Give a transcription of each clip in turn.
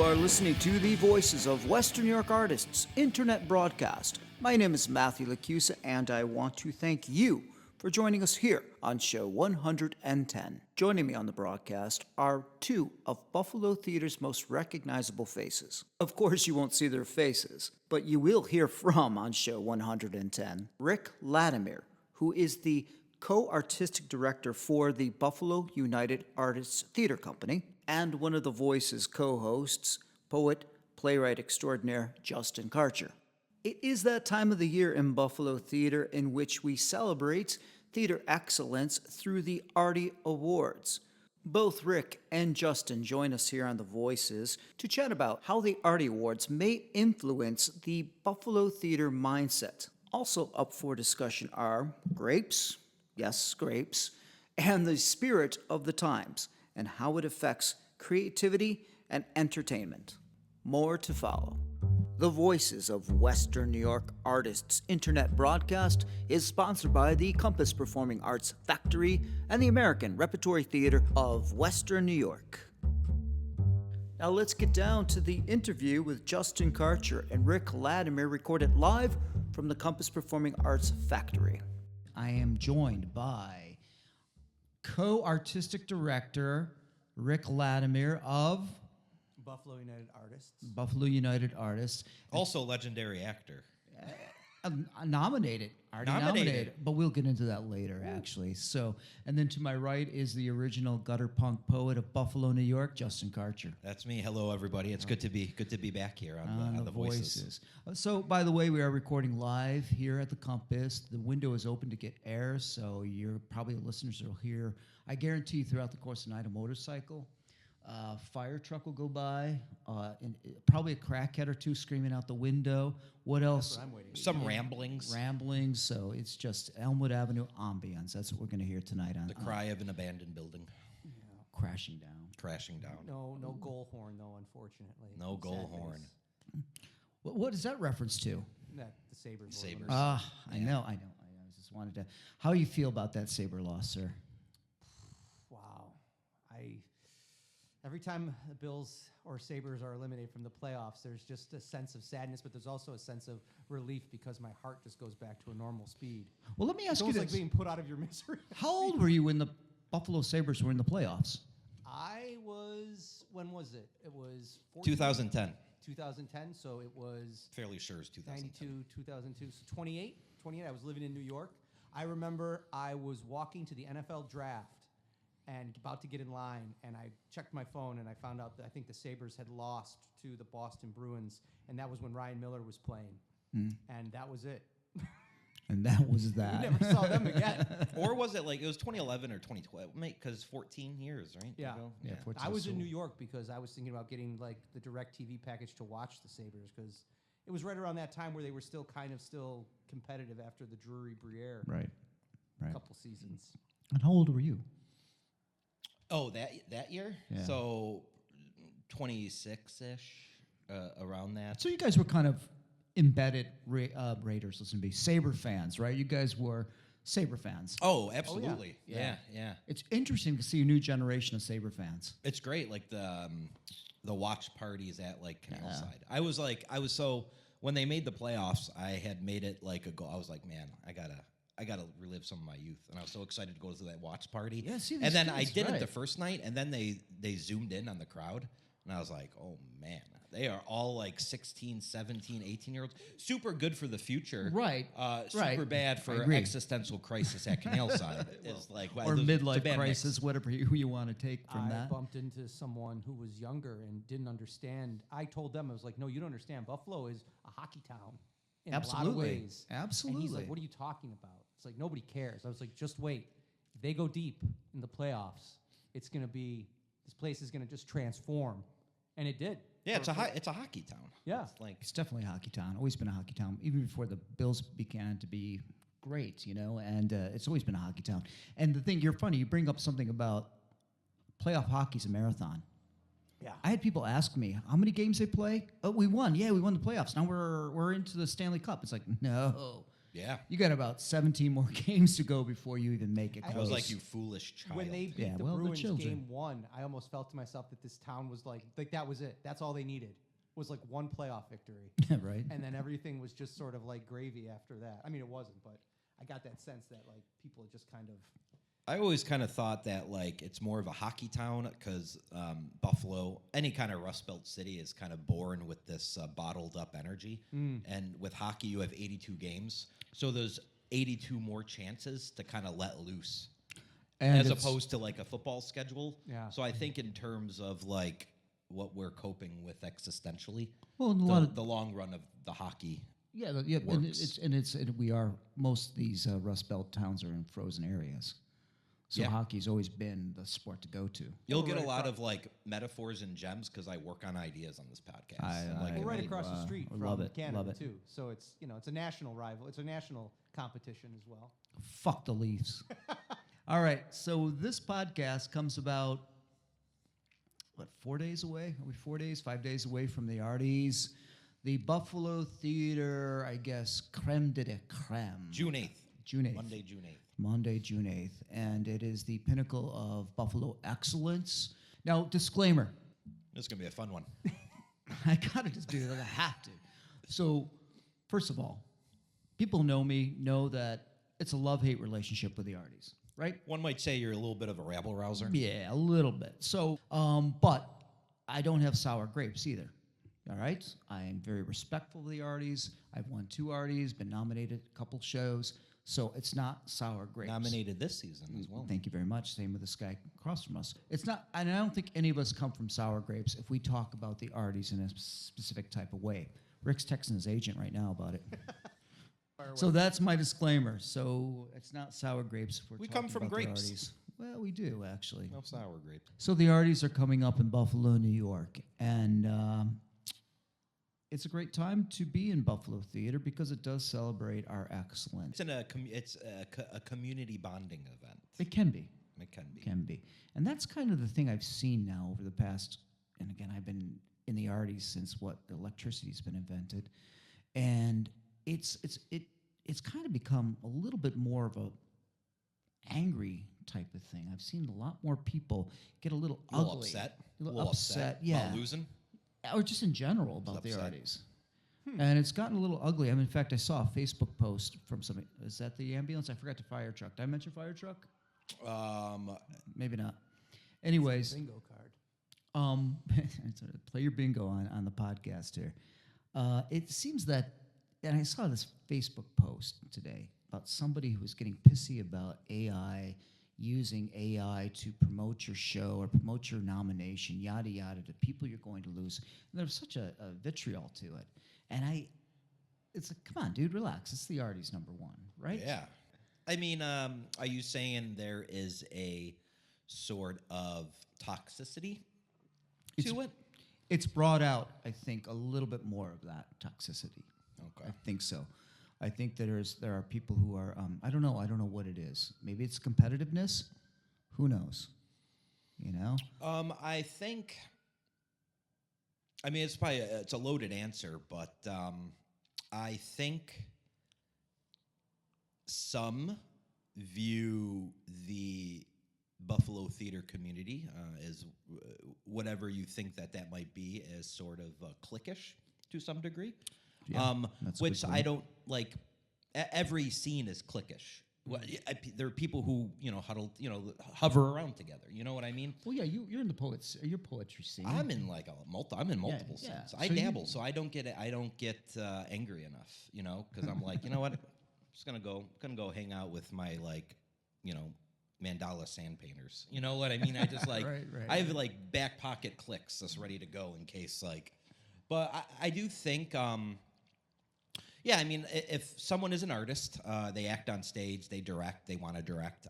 are listening to the Voices of Western New York Artists internet broadcast. My name is Matthew LaChiusa, and I want to thank you for joining us here on show 110. Joining me on the broadcast are two of Buffalo theater's most recognizable faces. Of course, you won't see their faces, but you will hear from on show 110 Rick Lattimer, who is the co-artistic director for the Buffalo United Artists Theater Company, and one of the Voices co-hosts, poet, playwright extraordinaire Justin Karcher. It is that time of the year in Buffalo theater in which we celebrate theater excellence through the Artie Awards. Both Rick and Justin join us here on The Voices to chat about how the Artie Awards may influence the Buffalo theater mindset. Also up for discussion are grapes, yes, grapes, and the spirit of the times, and how it affects creativity and entertainment. More to follow. The Voices of Western New York Artists internet broadcast is sponsored by the Compass Performing Arts Factory and the American Repertory Theater of Western New York. Now let's get down to the interview with Justin Karcher and Rick Lattimer, recorded live from the Compass Performing Arts Factory. I am joined by co-artistic director Rick Lattimer of Buffalo United Artists. Buffalo United Artists. Also legendary actor. Nominated. Already nominated. But we'll get into that later, actually. So, and then to my right is the original gutter punk poet of Buffalo, New York, Justin Karcher. That's me. Hello, everybody. It's good to be back here on the Voices. So, by the way, we are recording live here at the Compass. The window is open to get air, so you're probably listeners will hear. I guarantee throughout the course of the night, a motorcycle. Fire truck will go by, and probably a crackhead or two screaming out the window. What else? That's what I'm waiting for. Some ramblings. Ramblings. So it's just Elmwood Avenue ambience. That's what we're going to hear tonight on The cry of an abandoned building. Crashing Down. Crashing down. No goal horn though, unfortunately. No goal horn. What is that reference to? The Sabres. Sabres. I know. I just wanted to. How you feel about that Sabre loss, sir? Wow. Every time the Bills or Sabres are eliminated from the playoffs, there's just a sense of sadness, but there's also a sense of relief because my heart just goes back to a normal speed. Well, let me ask you It's this. like being put out of your misery. How old were you when the Buffalo Sabres were in the playoffs? When was it? It was 2010. 2010, so it was Fairly sure it's 2010. 92, 2002, so 28. I was living in New York. I remember I was walking to the NFL draft and about to get in line, and I checked my phone, and I found out that I think the Sabres had lost to the Boston Bruins, and that was when Ryan Miller was playing. And that was it. And that was that. We never saw them again. Or was it like, it was 2011 or 2012? Because 14 years, right? Yeah. Ago? Yeah, 14. I was in New York because I was thinking about getting like the direct TV package to watch the Sabres because it was right around that time where they were still competitive after the Drury-Briere Right. couple seasons. And how old were you? Oh, that year? Yeah. So 26-ish, around that. So you guys were kind of embedded Raiders, listen to me, Sabre fans, right? You guys were Sabre fans. Oh, absolutely. Yeah. Yeah. It's interesting to see a new generation of Sabre fans. It's great, like the watch parties at like Canal Side. So when they made the playoffs, I had made it like a goal. I was like, man, I gotta relive some of my youth, and I was so excited to go to that watch party. Yeah, see, and then I kids, did right. it the first night, and then they zoomed in on the crowd, and I was like, oh man, they are all like 16, 17, 18-year-olds. Super good for the future. Right. Super bad for existential crisis at Canal Side. It's like, Or midlife crisis, whatever you want to take from that. I bumped into someone who was younger and didn't understand. I told them, I was like, no, you don't understand. Buffalo is a hockey town in a lot of ways. Absolutely. And he's like, what are you talking about? It's like, nobody cares. I was like, just wait. If they go deep in the playoffs, this place is going to just transform. And it did. Yeah, it's a hockey town. Yeah. It's definitely a hockey town. Always been a hockey town, even before the Bills began to be great, and it's always been a hockey town. And the thing, you're funny, you bring up something about playoff hockey's a marathon. Yeah. I had people ask me, how many games they play? Oh, we won. Yeah, we won the playoffs. Now we're into the Stanley Cup. It's like, no. Yeah. You got about 17 more games to go before you even make it I I close. was like, you foolish child. When they beat Yeah, the well, the Bruins children. game 1, I almost felt to myself that this town was like that was it. That's all they needed was like one playoff victory. right? And then everything was just sort of like gravy after that. I mean, it wasn't, but I got that sense that like people just kind of. I always kind of thought that like it's more of a hockey town because Buffalo, any kind of Rust Belt city, is kind of born with this bottled up energy. And with hockey, you have 82 games, so there's 82 more chances to kind of let loose, And as it's- opposed to like a football schedule. Yeah. So I think in terms of like what we're coping with existentially, Well, and a lot of the long run of the hockey. yeah, and works. we are most of these Rust Belt towns are in frozen areas, so Yeah. hockey's always been the sport to go to. You'll Well, get a right lot across- of like metaphors and gems because I work on ideas on this podcast. I'm like, I- Well, right I- across the street from love it, Canada love it. too. So it's it's a national rival. It's a national competition as well. Fuck the Leafs. All right, so this podcast comes about, what, 4 days away? Are we 4 days, 5 days away from the Arties? The Buffalo Theater, I guess, creme de la creme. June 8th. June 8th. Monday, June 8th. Monday, June 8th. And it is the pinnacle of Buffalo excellence. Now, disclaimer. This is going to be a fun one. I gotta just do that. I have to. So, first of all, people know me, know that it's a love-hate relationship with the Arties, right? One might say you're a little bit of a rabble rouser. Yeah, a little bit. So, but I don't have sour grapes either. All right? I am very respectful of the Arties. I've won 2 Arties, been nominated a couple shows. So it's not sour grapes. Nominated this season as well. Thank you very much. Same with this guy across from us. It's not, and I don't think any of us come from sour grapes if we talk about the Arties in a specific type of way. Rick's texting his agent right now about it. So that's my disclaimer. So it's not sour grapes if we're We talking come from about the grapes. Arties. Well, we do, actually. No sour grape. So the Arties are coming up in Buffalo, New York, and it's a great time to be in Buffalo Theater because it does celebrate our excellence. It's a community bonding event. It can be. It can be. Can be. And that's kind of the thing I've seen now over the past, and again, I've been in the Arties since electricity's been invented. And it's kind of become a little bit more of a angry type of thing. I've seen a lot more people get a little A little ugly. upset. A little upset, yeah. About losing. Or just in general about the upset. Arties. And it's gotten a little ugly. I mean, in fact, I saw a Facebook post from somebody. Is that the ambulance? I forgot the fire truck. Did I mention fire truck? Maybe not. Anyways, Bingo card. play your bingo on the podcast here. It seems that, and I saw this Facebook post today about somebody who was getting pissy about AI, using AI to promote your show or promote your nomination, yada yada, to people you're going to lose. And there's such a vitriol to it. And it's like, come on, dude, relax. It's the Arties #1, right? Yeah. I mean, are you saying there is a sort of toxicity to it? It's brought out, I think, a little bit more of that toxicity. Okay. I think so. I think that there are people who are, I don't know what it is. Maybe it's competitiveness. Who knows? You know? I think. I mean, it's probably it's a loaded answer, but I think some view the Buffalo theater community as whatever you think that might be, as sort of cliquish to some degree. Yeah, that's a Which good I point. don't like. Every scene is cliquish. Well, there are people who huddle, hover around together. You know what I mean? Well, yeah, you're in the poetry scene. I'm in like I'm in multiple yeah. scenes. I So you- dabble, so I don't get angry enough, because I'm like, you know what, I'm just gonna go hang out with my mandala sand painters. You know what I mean? I just like Right. I have like back pocket clicks that's ready to go in case but I do think yeah, I mean, if someone is an artist, they act on stage, they direct, they want to direct,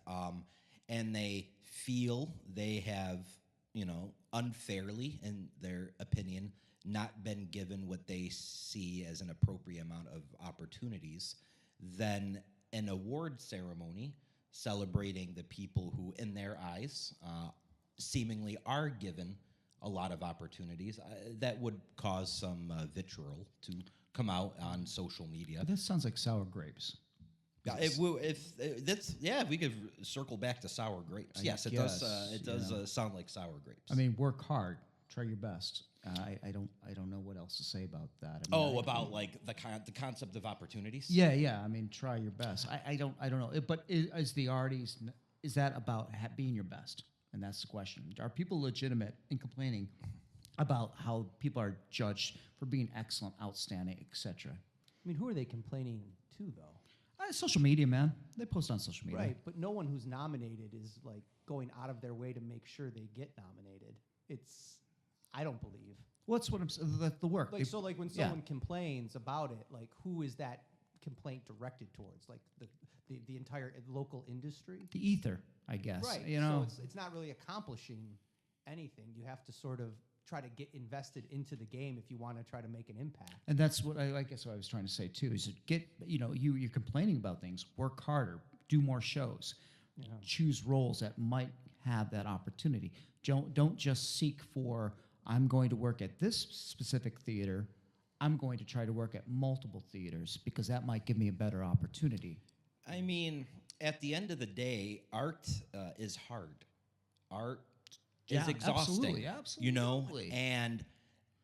and they feel they have, unfairly, in their opinion, not been given what they see as an appropriate amount of opportunities, then an award ceremony celebrating the people who, in their eyes, seemingly are given a lot of opportunities, that would cause some vitriol to come out on social media. But that sounds like sour grapes. Yeah, if we could circle back to sour grapes. Yes, it does. It does sound like sour grapes. I mean, work hard, try your best. I don't know what else to say about that. I mean, about like the concept of opportunities. Yeah. I mean, try your best. I don't know. But is the Arties, is that about being your best? And that's the question. Are people legitimate in complaining about how people are judged for being excellent, outstanding, etc.? I mean, who are they complaining to, though? Social media, man. They post on social media. Right, but no one who's nominated is like going out of their way to make sure they get nominated. I don't believe. What's what I'm saying? The work. Like, so, like when someone complains about it, like who is that complaint directed towards? Like the entire local industry? The ether, I guess. Right. So it's not really accomplishing anything. You have to sort of try to get invested into the game if you want to try to make an impact. And that's what I guess what I was trying to say too, is you're complaining about things, work harder, do more shows, choose roles that might have that opportunity. Don't just seek for, I'm going to work at this specific theater, I'm going to try to work at multiple theaters because that might give me a better opportunity. I mean, at the end of the day, art is hard. Art is exhausting. Absolutely. And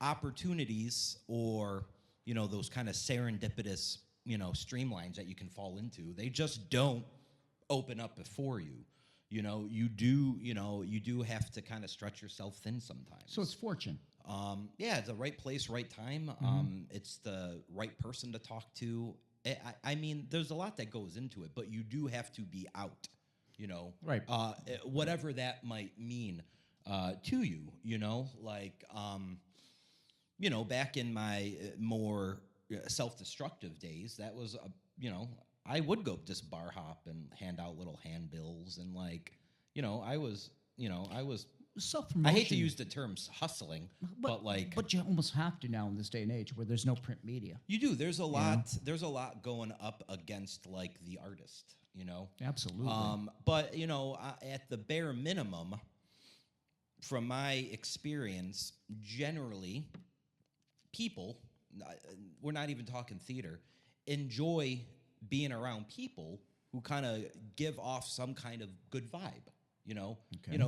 opportunities or, those kind of serendipitous, streamlines that you can fall into, they just don't open up before you. You do have to kind of stretch yourself thin sometimes. So it's fortune. It's the right place, right time. It's the right person to talk to. I mean, there's a lot that goes into it, but you do have to be out, Right. Whatever that might mean to you, back in my more self-destructive days, that was, I would go just bar hop and hand out little handbills and I was Self-promotion. I hate to use the terms hustling, but you almost have to now in this day and age where there's no print media. you do. There's a lot. There's a lot going up against the artist. Absolutely. But at the bare minimum, from my experience, generally, people, we're not even talking theater, enjoy being around people who kind of give off some kind of good vibe.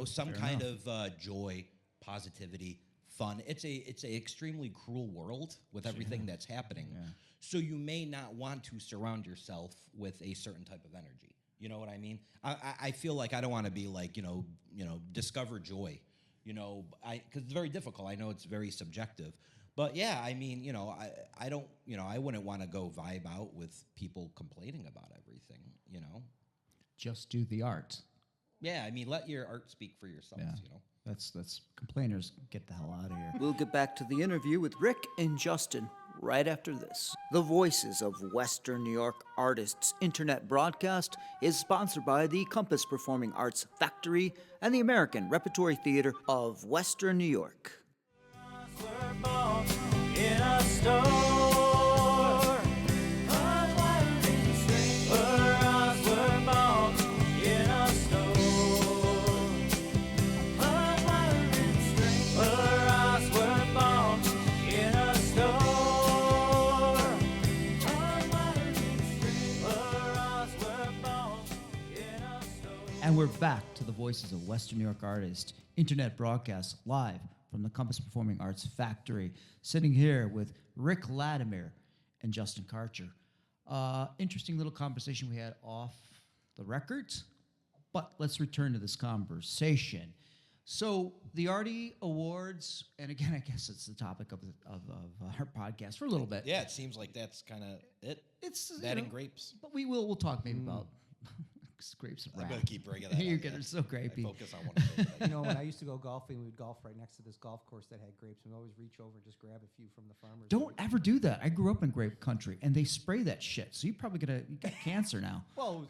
Some kind of joy, positivity, fun. It's a extremely cruel world with everything that's happening. Yeah. So you may not want to surround yourself with a certain type of energy. You know what I mean? I feel like I don't want to be discover joy. Because it's very difficult. I know it's very subjective. But yeah, I mean, I don't, I wouldn't want to go vibe out with people complaining about everything. Just do the art. Yeah, I mean, let your art speak for yourself. Yeah. That's complainers, get the hell out of here. We'll get back to the interview with Rick and Justin right after this. The Voices of Western New York Artists internet broadcast is sponsored by the Compass Performing Arts Factory and the American Repertory Theater of Western New York. In a store. And we're back to the Voices of Western New York Artists internet broadcast live from the Compass Performing Arts Factory, sitting here with Rick Lattimer and Justin Karcher. Interesting little conversation we had off the records, but let's return to this conversation. So the Artie Awards, and again, I guess it's the topic of our podcast for a little bit. Yeah, it seems like that's kind of it. It's that and grapes. But we'll talk maybe about grapes and I'm rap. going to keep bringing that You're up. getting so grapey. I focus on one of those. When I used to go golfing, we would golf right next to this golf course that had grapes, and we'd always reach over and just grab a few from the farmers. Don't ever do that. I grew up in grape country, and they spray that shit. So you got cancer now. Well,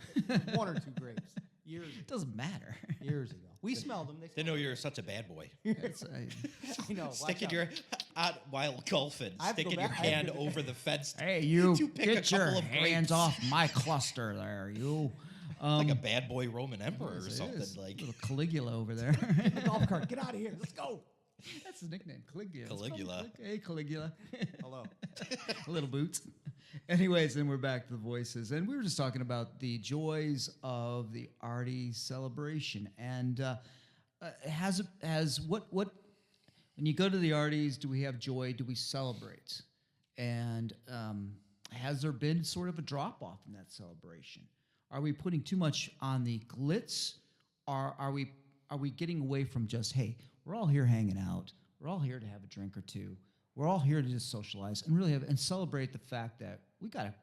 one or two grapes. Years ago. It doesn't matter. Years ago. We smelled them. Didn't know you were such a bad boy. I know. Sticking your while golfing, sticking your hand over the fence. Hey, you to pick get a your couple of hands grapes. off my cluster there, you. Like a bad boy Roman emperor or It something. is. Like Little Caligula over there. the golf cart. Get out of here. Let's go. That's his nickname, Caligula. Let's call him Caligula. Hey, Caligula. Hello. Little boots. Anyways, then we're back to the voices, and we were just talking about the joys of the Arties celebration, and what when you go to the Arties, do we have joy? Do we celebrate? And has there been sort of a drop off in that celebration? Are we putting too much on the glitz? Are we getting away from just, hey, we're all here hanging out, we're all here to have a drink or two, we're all here to just socialize and really and celebrate the fact that we got a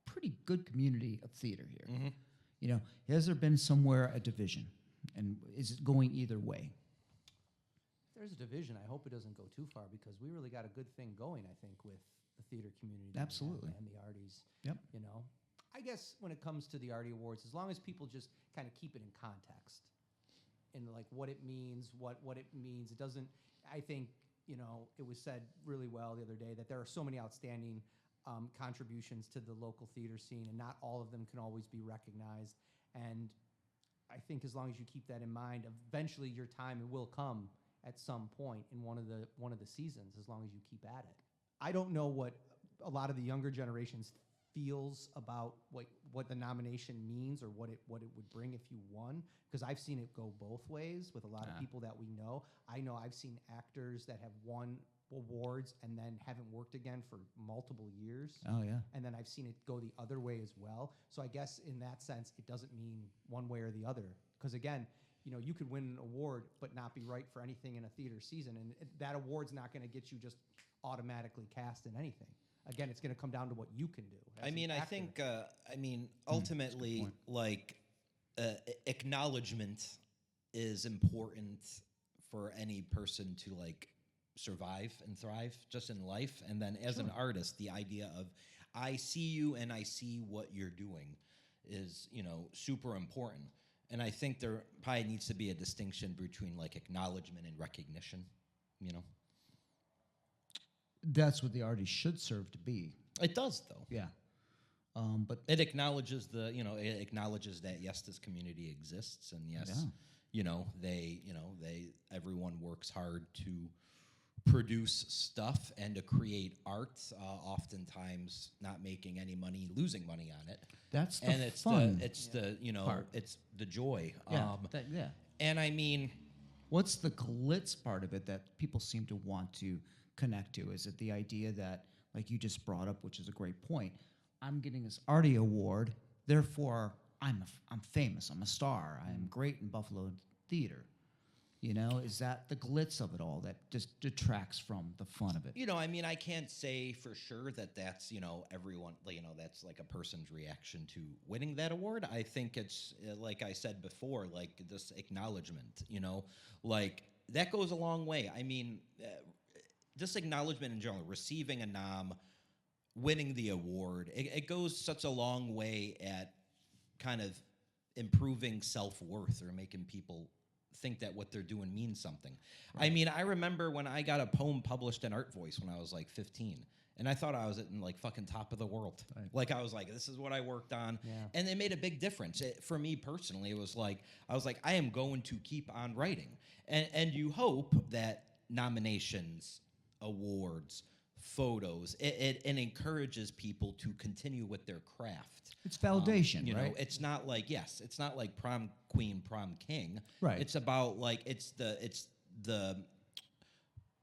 pretty good community of theater here. Mm-hmm. You know, has there been somewhere a division, and is it going either way? If there's a division, I hope it doesn't go too far because we really got a good thing going, I think, with the theater community. that we have Absolutely. And the Arties. Yep. You know, I guess when it comes to the Artie Awards, as long as people just kind of keep it in context and like what it means, what it means, it doesn't, I think, you know, it was said really well the other day that there are so many outstanding contributions to the local theater scene, and not all of them can always be recognized. And I think as long as you keep that in mind, eventually your time will come at some point in one of the seasons, as long as you keep at it. I don't know what a lot of the younger generations feels about what the nomination means or what it would bring if you won, because I've seen it go both ways with a lot of people that we know. I know I've seen actors that have won awards and then haven't worked again for multiple years. Oh, yeah. And then I've seen it go the other way as well. So I guess in that sense, it doesn't mean one way or the other. Because again, you know, you could win an award but not be right for anything in a theater season, and that award's not going to get you just automatically cast in anything. Again, it's going to come down to what you can do. I mean, I think, ultimately, like, acknowledgement is important for any person to, like, survive and thrive just in life. And then as an artist, the idea of I see you and I see what you're doing is, you know, super important. And I think there probably needs to be a distinction between, like, acknowledgement and recognition, you know? That's what the Arties should serve to be. It does, though. Yeah. But it acknowledges it acknowledges that, yes, this community exists, and yes, everyone works hard to produce stuff and to create art, oftentimes not making any money, losing money on it. That's the and it's fun. It's the joy. Yeah. And I mean, what's the glitz part of it that people seem to want to connect to? Is it the idea that, like you just brought up, which is a great point, I'm getting this Artie Award, therefore I'm famous, I'm a star, I am great in Buffalo theater. You know, is that the glitz of it all that just detracts from the fun of it? You know, I mean, I can't say for sure that that's, you know, everyone, you know, that's like a person's reaction to winning that award. I think it's, like I said before, like this acknowledgement, you know, like that goes a long way. I mean, this acknowledgement in general, receiving a nom, winning the award, it goes such a long way at kind of improving self-worth or making people think that what they're doing means something. Right. I mean, I remember when I got a poem published in Art Voice when I was like 15, and I thought I was in like fucking top of the world. Right. Like I was like, this is what I worked on. Yeah. And it made a big difference. For me personally, it was like, I was like, I am going to keep on writing. And you hope that nominations, awards, photos, it encourages people to continue with their craft. It's validation, you right? know, it's not like, yes, it's not like prom queen, prom king. Right. It's about like it's the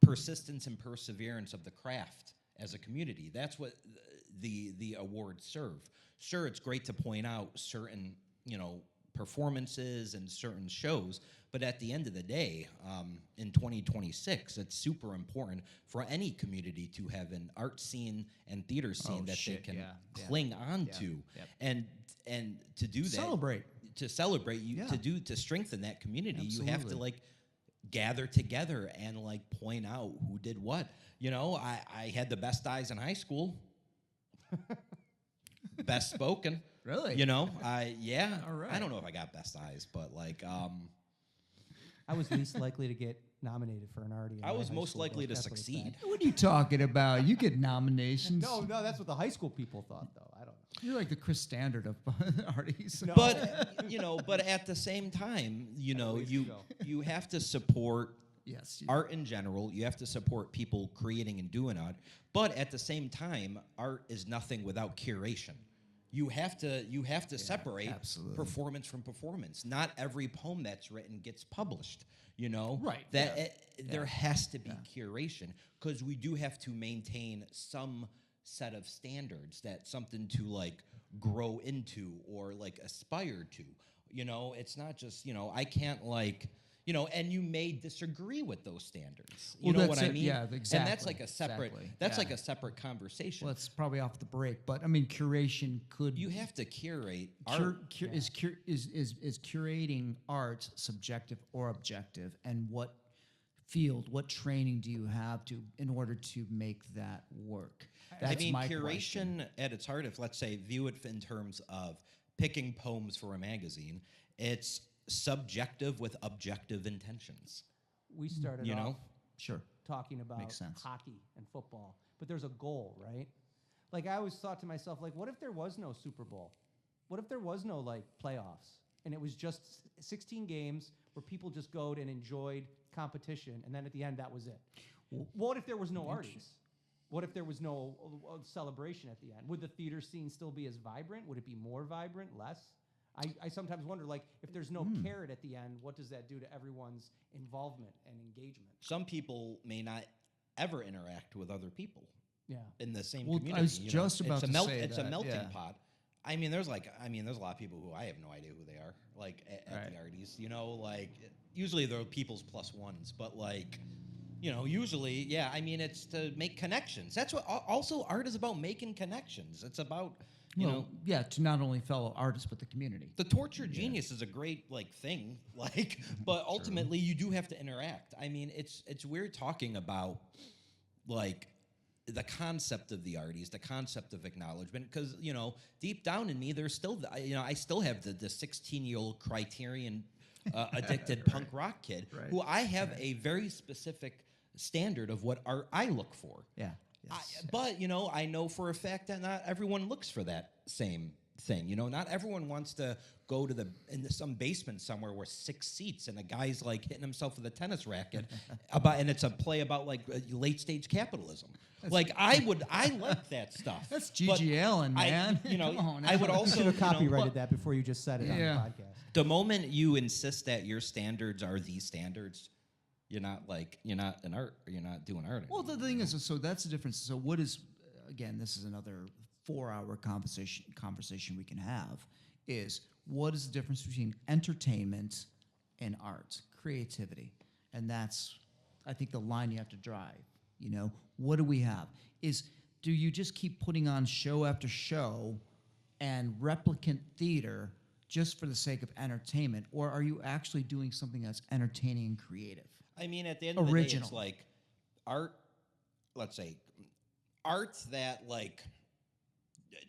persistence and perseverance of the craft as a community. That's what the awards serve. Sure, it's great to point out certain, you know, performances and certain shows, but at the end of the day, in 2026, it's super important for any community to have an art scene and theater scene they can cling on to, and to do that, to celebrate you, to strengthen that community, you have to like gather together and like point out who did what. You know, I had the best eyes in high school. Best spoken. Really? You know, yeah. All right. I don't know if I got best eyes, but like, I was least likely to get nominated for an Artie. I was most likely to succeed. What are you talking about? You get nominations. No, that's what the high school people thought, though. I don't know. You're like the Chris Standard of Arties. No. But you know, but at the same time, you know, you have to support Yes. art in general. You have to support people creating and doing art. But at the same time, art is nothing without curation. You have to separate absolutely. performance from performance. Not every poem that's written gets published. Right, There has to be curation, because we do have to maintain some set of standards, that something to like grow into or like aspire to. It's not just, I can't like, and you may disagree with those standards. You know what I mean? Yeah, exactly. And that's like a separate exactly. like a separate conversation. Well, it's probably off the break, but I mean, curation could. You have to curate Cur- art. cur- is curating art subjective or objective, and what training do you have in order to make that work? That's my curation question. at its heart, if let's say view it in terms of picking poems for a magazine, it's subjective with objective intentions. We started You off know? Sure. talking about Makes sense. hockey and football, but there's a goal, right? Like I always thought to myself, like, what if there was no Super Bowl? What if there was no like playoffs and it was just 16 games where people just go and enjoyed competition, and then at the end that was it? What if there was no Arties? What if there was no celebration at the end? Would the theater scene still be as vibrant? Would it be more vibrant, less? I sometimes wonder, like, if there's no carrot at the end, what does that do to everyone's involvement and engagement? Some people may not ever interact with other people Yeah. in the same Well, community. I was just about to say it's a that, melting yeah. pot. I mean, there's a lot of people who I have no idea who they are, like at the Arties. Like usually they're people's plus ones, but like, usually, yeah. I mean, it's to make connections. That's what. Also, art is about making connections. It's about to not only fellow artists but the community. the torture genius is a great thing, but ultimately you do have to interact. I mean, it's weird talking about like the concept of the Arties, the concept of acknowledgement, because deep down in me there's still I still have the 16-year-old Criterion addicted punk rock kid who I have a very specific standard of what art I look for. Yeah. But I know for a fact that not everyone looks for that same thing. Not everyone wants to go to into some basement somewhere with 6 seats and a guy's like hitting himself with a tennis racket and it's a play about like late stage capitalism. I like that stuff. That's G.G. Allen, man. Come on, I would also Should have copyrighted that before you just said it on the podcast. The moment you insist that your standards are the standards, you're not an art, or you're not doing art anymore. Well, the thing is, so that's the difference. So what is, again, this is another 4-hour conversation we can have, is what is the difference between entertainment and art, creativity? And that's, I think, the line you have to drive. What do we have? Do you just keep putting on show after show and replicant theater just for the sake of entertainment, or are you actually doing something that's entertaining and creative? I mean, at the end of the day, it's like art, let's say, art that like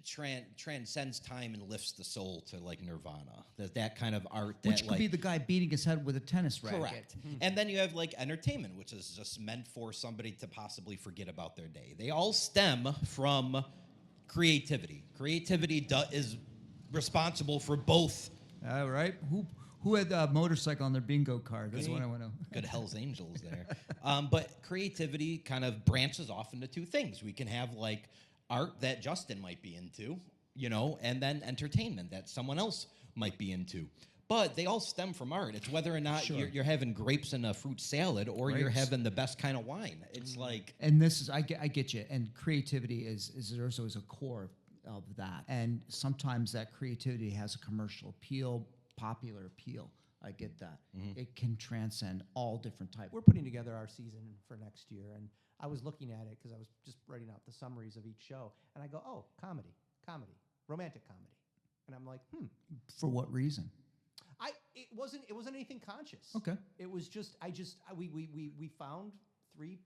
transcends time and lifts the soul to like nirvana. That kind of art. Which could be the guy beating his head with a tennis racket. Correct. And then you have like entertainment, which is just meant for somebody to possibly forget about their day. They all stem from creativity. Creativity is responsible for both. All right. Who had a motorcycle on their bingo card? That's what I want to know. Good Hell's Angels there. But creativity kind of branches off into two things. We can have like art that Justin might be into, and then entertainment that someone else might be into. But they all stem from art. It's whether or not you're having grapes in a fruit salad or you're having the best kind of wine. It's like... And this is, I get you. And creativity is also is a core of that. And sometimes that creativity has a commercial appeal, popular appeal. I get that. It can transcend all different types. We're putting together our season for next year, and I was looking at it because I was just writing out the summaries of each show, and I go, oh, comedy, romantic comedy. And I'm like, For what reason? It wasn't anything conscious. Okay. It was just we found three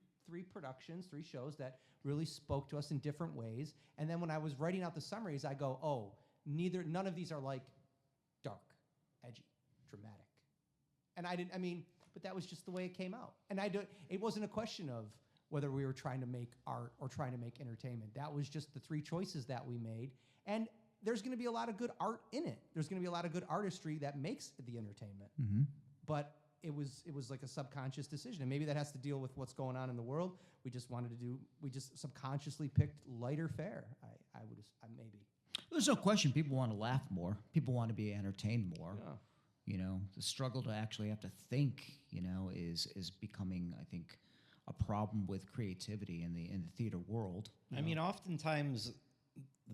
productions, 3 shows that really spoke to us in different ways. And then when I was writing out the summaries, I go, oh, none of these are like dark, edgy, dramatic. And but that was just the way it came out. And it wasn't a question of whether we were trying to make art or trying to make entertainment. That was just the 3 choices that we made. And there's going to be a lot of good art in it. There's going to be a lot of good artistry that makes the entertainment. But it was like a subconscious decision, and maybe that has to deal with what's going on in the world. We just subconsciously picked lighter fare. Maybe. There's no question people want to laugh more. People want to be entertained more. Yeah. You know, the struggle to actually have to think, you know, is becoming, I think, a problem with creativity in the theater world. I mean, oftentimes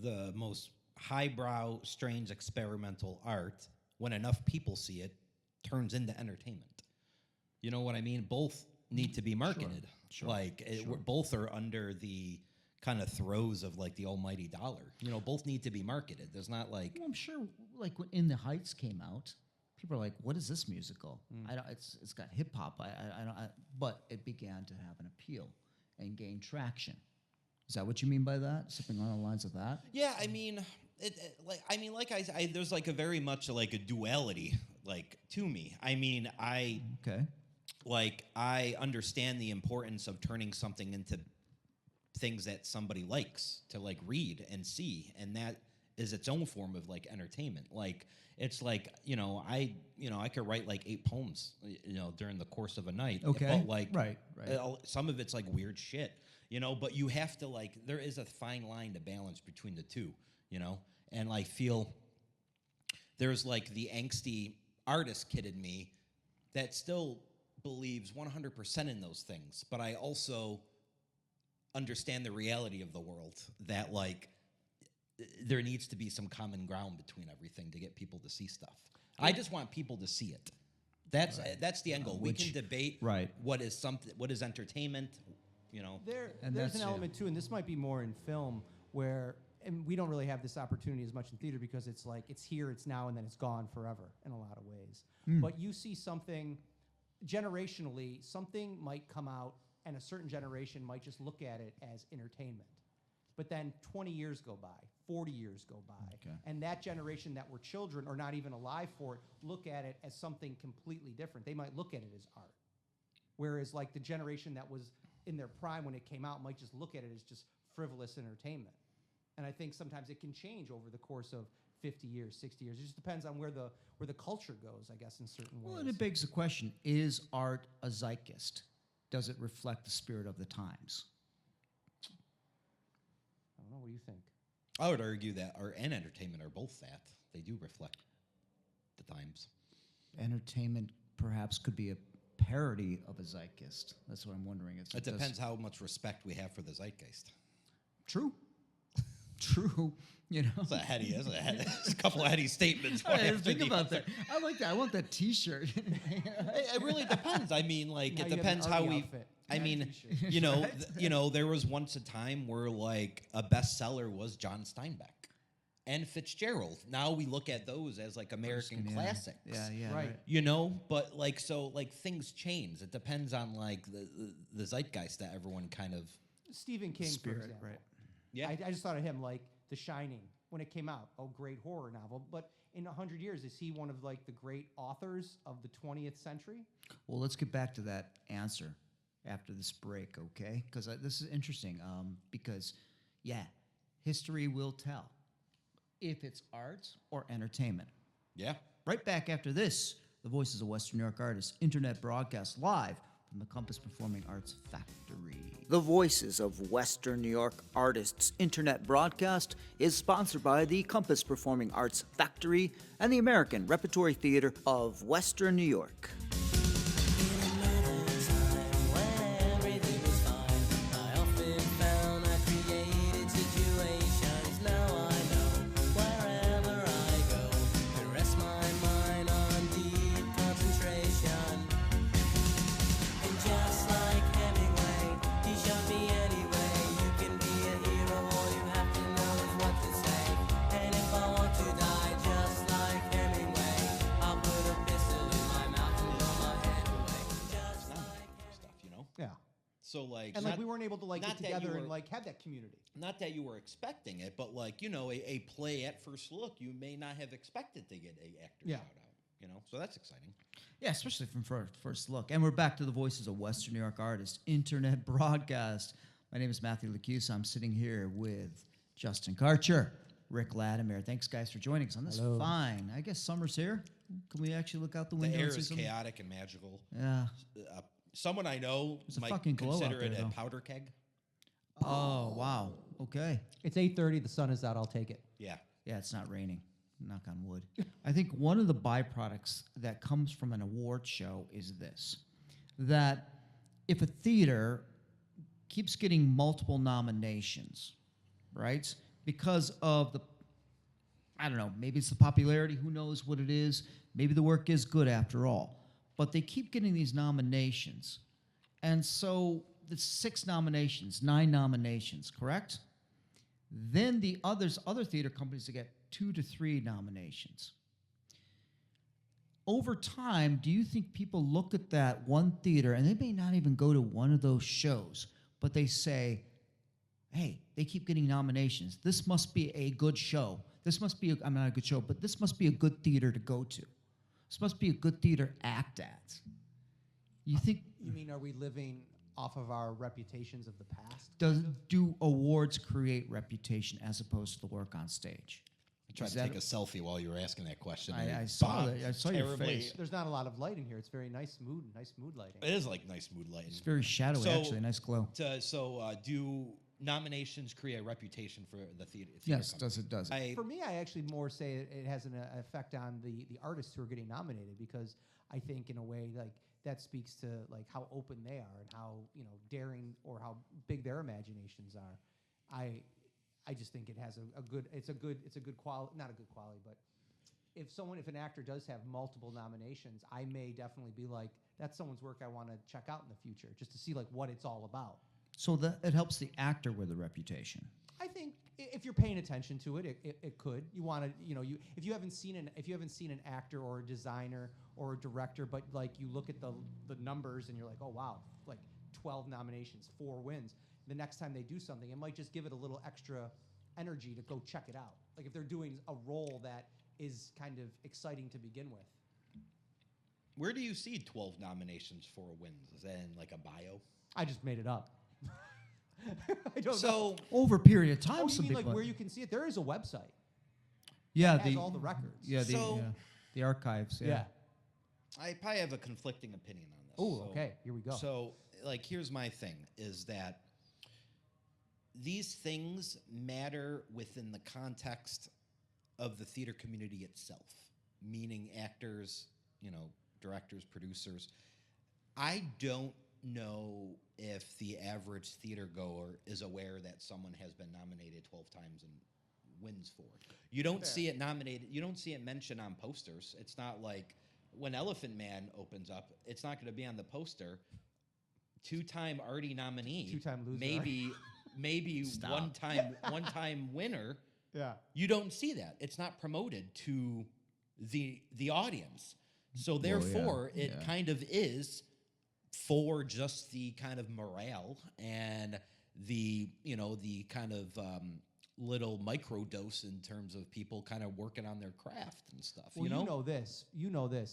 the most highbrow, strange, experimental art, when enough people see it, turns into entertainment. You know what I mean? Both need to be marketed. Sure. Like, both are under the kind of throes of like the almighty dollar. You know, both need to be marketed. There's not like... Well, I'm sure, like when In the Heights came out, people are like, "What is this musical?" I don't. It's got hip hop. I don't. But it began to have an appeal and gain traction. Is that what you mean by that? Something along the lines of that? Yeah, I mean, there's like a very much like a duality, like to me. I mean, Okay. I understand the importance of turning something into things that somebody likes to like read and see, and that is its own form of like entertainment. Like it's like, I could write like 8 poems, during the course of a night. Okay. But like Right. some of it's like weird shit, but you have to like, there is a fine line to balance between the two, and I feel there's like the angsty artist kid in me that still believes 100% in those things, but I also understand the reality of the world that like there needs to be some common ground between everything to get people to see stuff. I just want people to see it. That's the end goal. We can debate what is entertainment, There's an element too, and this might be more in film where, and we don't really have this opportunity as much in theater because it's like it's here, it's now, and then it's gone forever in a lot of ways. But you see something generationally, something might come out, and a certain generation might just look at it as entertainment. But then 20 years go by, 40 years go by, and that generation that were children or not even alive for it look at it as something completely different. They might look at it as art. Whereas like the generation that was in their prime when it came out might just look at it as just frivolous entertainment. And I think sometimes it can change over the course of 50 years, 60 years. It just depends on where the culture goes, I guess, in certain ways. Well, and it begs the question, is art a zeitgeist? Does it reflect the spirit of the times? I don't know. What do you think? I would argue that art and entertainment are both that. They do reflect the times. Entertainment perhaps could be a parody of a zeitgeist. That's what I'm wondering. It depends how much respect we have for the zeitgeist. True. True. That's a couple of heady statements. I didn't think about that. I like that. I want that T-shirt. It really depends. I mean, like, Now it you have an depends how Artie we. outfit. I And a mean, t-shirt. there was once a time where like a bestseller was John Steinbeck and Fitzgerald. Now we look at those as like American classics. Yeah. Right. But like things change. It depends on like the zeitgeist that everyone kind of. Stephen King, Spirit, for example. right. Yeah. I just thought of him like The Shining when it came out. Oh, great horror novel. But in 100 years, is he one of like the great authors of the 20th century? Well, let's get back to that answer after this break, okay? Because this is interesting. Because, history will tell if it's art or entertainment. Yeah. Right back after this, the Voices of Western New York Artists internet broadcast live from the Compass Performing Arts Factory. The Voices of Western New York Artists internet broadcast is sponsored by the Compass Performing Arts Factory and the American Repertory Theater of Western New York. So like, And like we weren't able to like not get that you together were- and like have that community. not that you were expecting it, but like, a play at first look, you may not have expected to get a actor Yeah. shout out, so that's exciting. Yeah, especially from first look. And we're back to the Voices of Western New York Artists internet broadcast. My name is Matthew LaChiusa. I'm sitting here with Justin Karcher Rick Lattimer. Thanks, guys, for joining us on this Hello. fine. I guess summer's here. Can we actually look out the The window air and see is something? chaotic and magical. Yeah. Someone I know There's a might fucking glow out consider it there, a though. powder keg. Oh, wow. Okay. It's 8:30. The sun is out. I'll take it. Yeah. Yeah, it's not raining. Knock on wood. I think one of the byproducts that comes from an award show is this, that if a theater keeps getting multiple nominations, right, because of the, I don't know, maybe it's the popularity, who knows what it is, maybe the work is good after all, but they keep getting these nominations. And so the 6 nominations, 9 nominations, correct? Then the other theater companies that get 2 to 3 nominations. Over time, do you think people look at that one theater, and they may not even go to one of those shows, but they say, hey, they keep getting nominations. This must be a good show. This must be, I'm not a good show, but this must be a good theater to go to. This must be a good theater to act at. You think, You mean, are we living off of our reputations of the past? do awards create reputation as opposed to the work on stage? I tried Is to that take a selfie while you were asking that question. I and it saw bombed that. I saw your terribly. face. There's not a lot of light in here. It's very nice mood lighting. It is like nice mood lighting. It's very shadowy, So- actually. Nice glow. Do nominations create a reputation for the theater? Yes, company? it does. For me, I actually more say it has an effect on the artists who are getting nominated, because I think in a way like that speaks to like how open they are and how daring or how big their imaginations are. I just think it has a good quality, not a good quality, but if an actor does have multiple nominations, I may definitely be like, that's someone's work I want to check out in the future, just to see like what it's all about. So that it helps the actor with a reputation. I think if you're paying attention to it, it could. You want to, if you haven't seen an actor or a designer or a director, but like you look at the numbers and you're like, oh wow, like 12 nominations, 4 wins. The next time they do something, it might just give it a little extra energy to go check it out. Like if they're doing a role that is kind of exciting to begin with. Where do you see 12 nominations for wins? Is that in like a bio? I just made it up. I don't know. So Over a period of time, Oh, you some mean like people. where you can see it? There is a website. Yeah, It has all the records. Yeah, So- the archives. Yeah. I probably have a conflicting opinion on this. Oh, So- okay. Here we go. So, like, here's my thing: is that these things matter within the context of the theater community itself, meaning actors, directors, producers. I don't know if the average theater goer is aware that someone has been nominated 12 times and wins for it. You don't see it nominated. You don't see it mentioned on posters. It's not like when Elephant Man opens up, it's not going to be on the poster. 2-time Artie nominee, 2-time loser. maybe Stop. one-time winner. Yeah. You don't see that. It's not promoted to the audience. So therefore, it yeah. kind of is for just the kind of morale and the kind of little micro dose in terms of people kind of working on their craft and stuff. Well, you know this,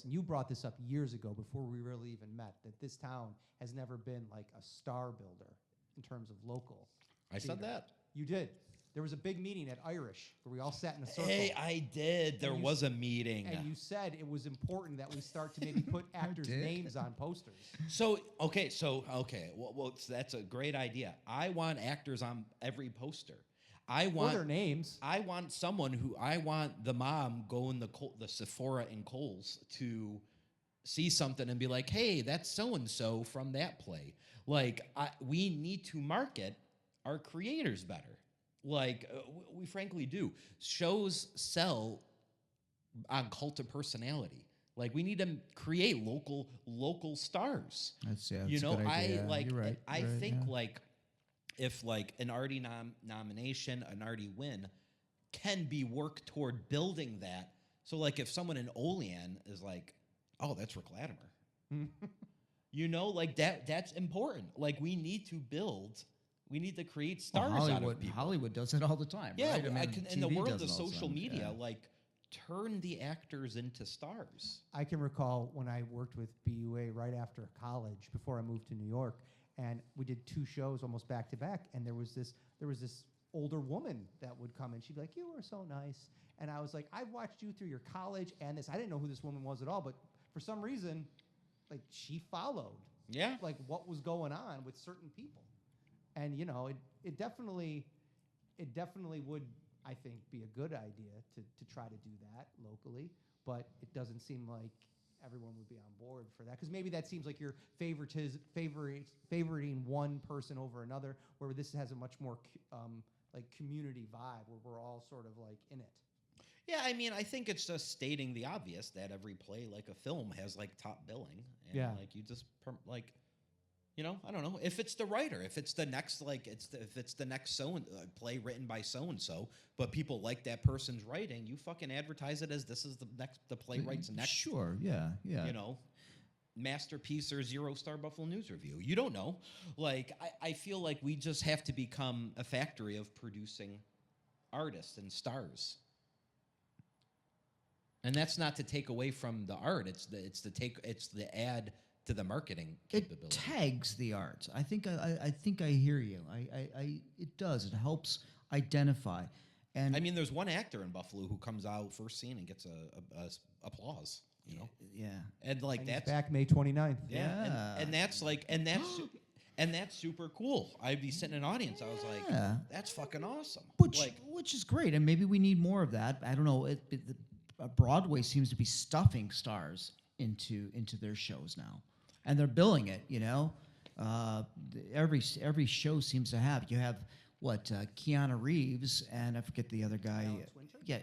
and you brought this up years ago before we really even met, that this town has never been like a star builder in terms of local. I said theater. that. You did. There was a big meeting at Irish where we all sat in a circle. Hey, I did. There you was a meeting. and you said it was important that we start to maybe put actors' did. names on posters. So that's a great idea. I want actors on every poster. I Or want their names. I want the mom going the Sephora in Kohl's to see something and be like, hey, that's so and so from that play. Like we need to market our creators better. Like we frankly do. Shows sell on cult of personality. Like we need to create local stars. That's a You know, good idea. I like. You're right. I You're right, think yeah. like if like an Artie nomination, an Artie win, can be worked toward building that. So like if someone in Olean is like, oh, that's Rick Lattimer. Like that's important. Like we need to build. We need to create stars out of people. Hollywood does it all the time. Yeah, right? in the TV world does of it all the social time, media, yeah. like turn the actors into stars. I can recall when I worked with BUA right after college, before I moved to New York, and we did 2 shows almost back to back, and there was this older woman that would come in. She'd be like, "You were so nice," and I was like, "I've watched you through your college and this." I didn't know who this woman was at all, but for some reason, like she followed, like what was going on with certain people, and you know, it definitely would, I think, be a good idea to try to do that locally, but it doesn't seem like everyone would be on board for that, because maybe that seems like you're favoriting one person over another, where this has a much more like community vibe, where we're all sort of like in it. Yeah, I mean, I think it's just stating the obvious that every play, like a film, has like top billing, and like you just like, you know, I don't know if it's the writer, if it's the next like if it's the next play written by so and so, but people like that person's writing, you fucking advertise it as this is the playwright's next. Sure, yeah. You know, masterpiece or 0-star Buffalo News Review. You don't know. Like I feel like we just have to become a factory of producing artists and stars. And that's not to take away from the art. It's the add to the marketing capability. It tags the art. I think I hear you. It does. It helps identify. And I mean, there's one actor in Buffalo who comes out first scene and gets a applause. You know. Yeah. And like And that's he's back May 29th. Yeah. And that's like and that's super cool. I'd be sitting in an audience. I was like, that's fucking awesome. Which is great, and maybe we need more of that. I don't know. Broadway seems to be stuffing stars into their shows now, and they're billing it. You know, every show seems to have. You have Keanu Reeves and I forget the other guy.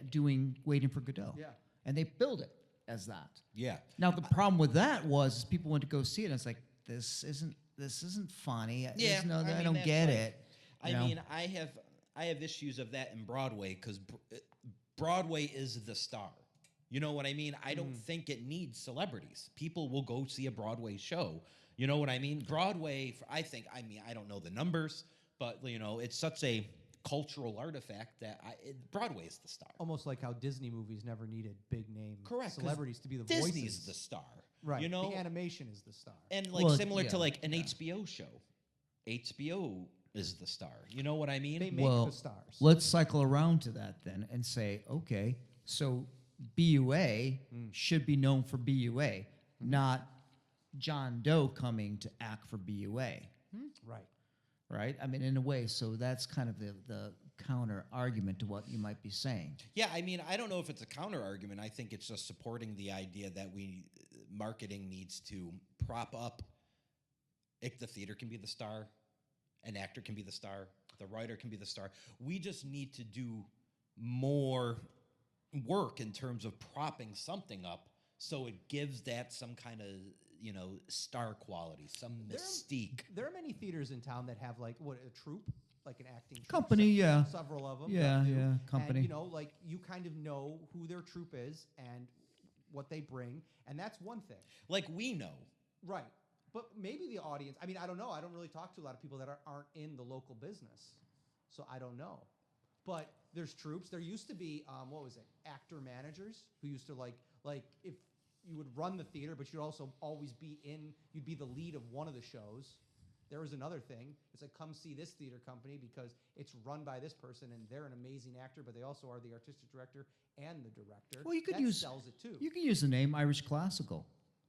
Doing Waiting for Godot. Yeah, and they billed it as that. Yeah. Now the problem with that was people went to go see it, and it's like this isn't funny. Yeah, I don't get it. I mean, I have issues of that in Broadway because Broadway is the star. You know what I mean? I don't think it needs celebrities. People will go see a Broadway show. You know what I mean? Broadway, I don't know the numbers, but you know, it's such a cultural artifact that Broadway is the star. Almost like how Disney movies never needed big name celebrities to be the Disney's voices. Disney's the star. Right. You know? The animation is the star. And similar to like an HBO show. HBO is the star. You know what I mean? They make the stars. Let's cycle around to that then and say, okay, so BUA should be known for BUA, not John Doe coming to act for BUA. Right. Right? I mean, in a way, so that's kind of the counter argument to what you might be saying. Yeah, I mean, I don't know if it's a counter argument. I think it's just supporting the idea that marketing needs to prop up. The theater can be the star, an actor can be the star, the writer can be the star. We just need to do more work in terms of propping something up so it gives that some kind of, you know, star quality, some mystique. There are many theaters in town that have like a troupe, like an acting troupe. Company, several of them. Yeah, company. And, you know, like you kind of know who their troupe is and what they bring, and that's one thing. Like we know. Right. But maybe the audience, I mean, I don't know. I don't really talk to a lot of people that aren't in the local business. So I don't know. But there's troops. There used to be, actor managers who used to like if you would run the theater, but you'd also always you'd be the lead of one of the shows. There was another thing. It's like, come see this theater company because it's run by this person and they're an amazing actor, but they also are the artistic director and the director. Well, you could sells it too. You could use the name Irish Classical.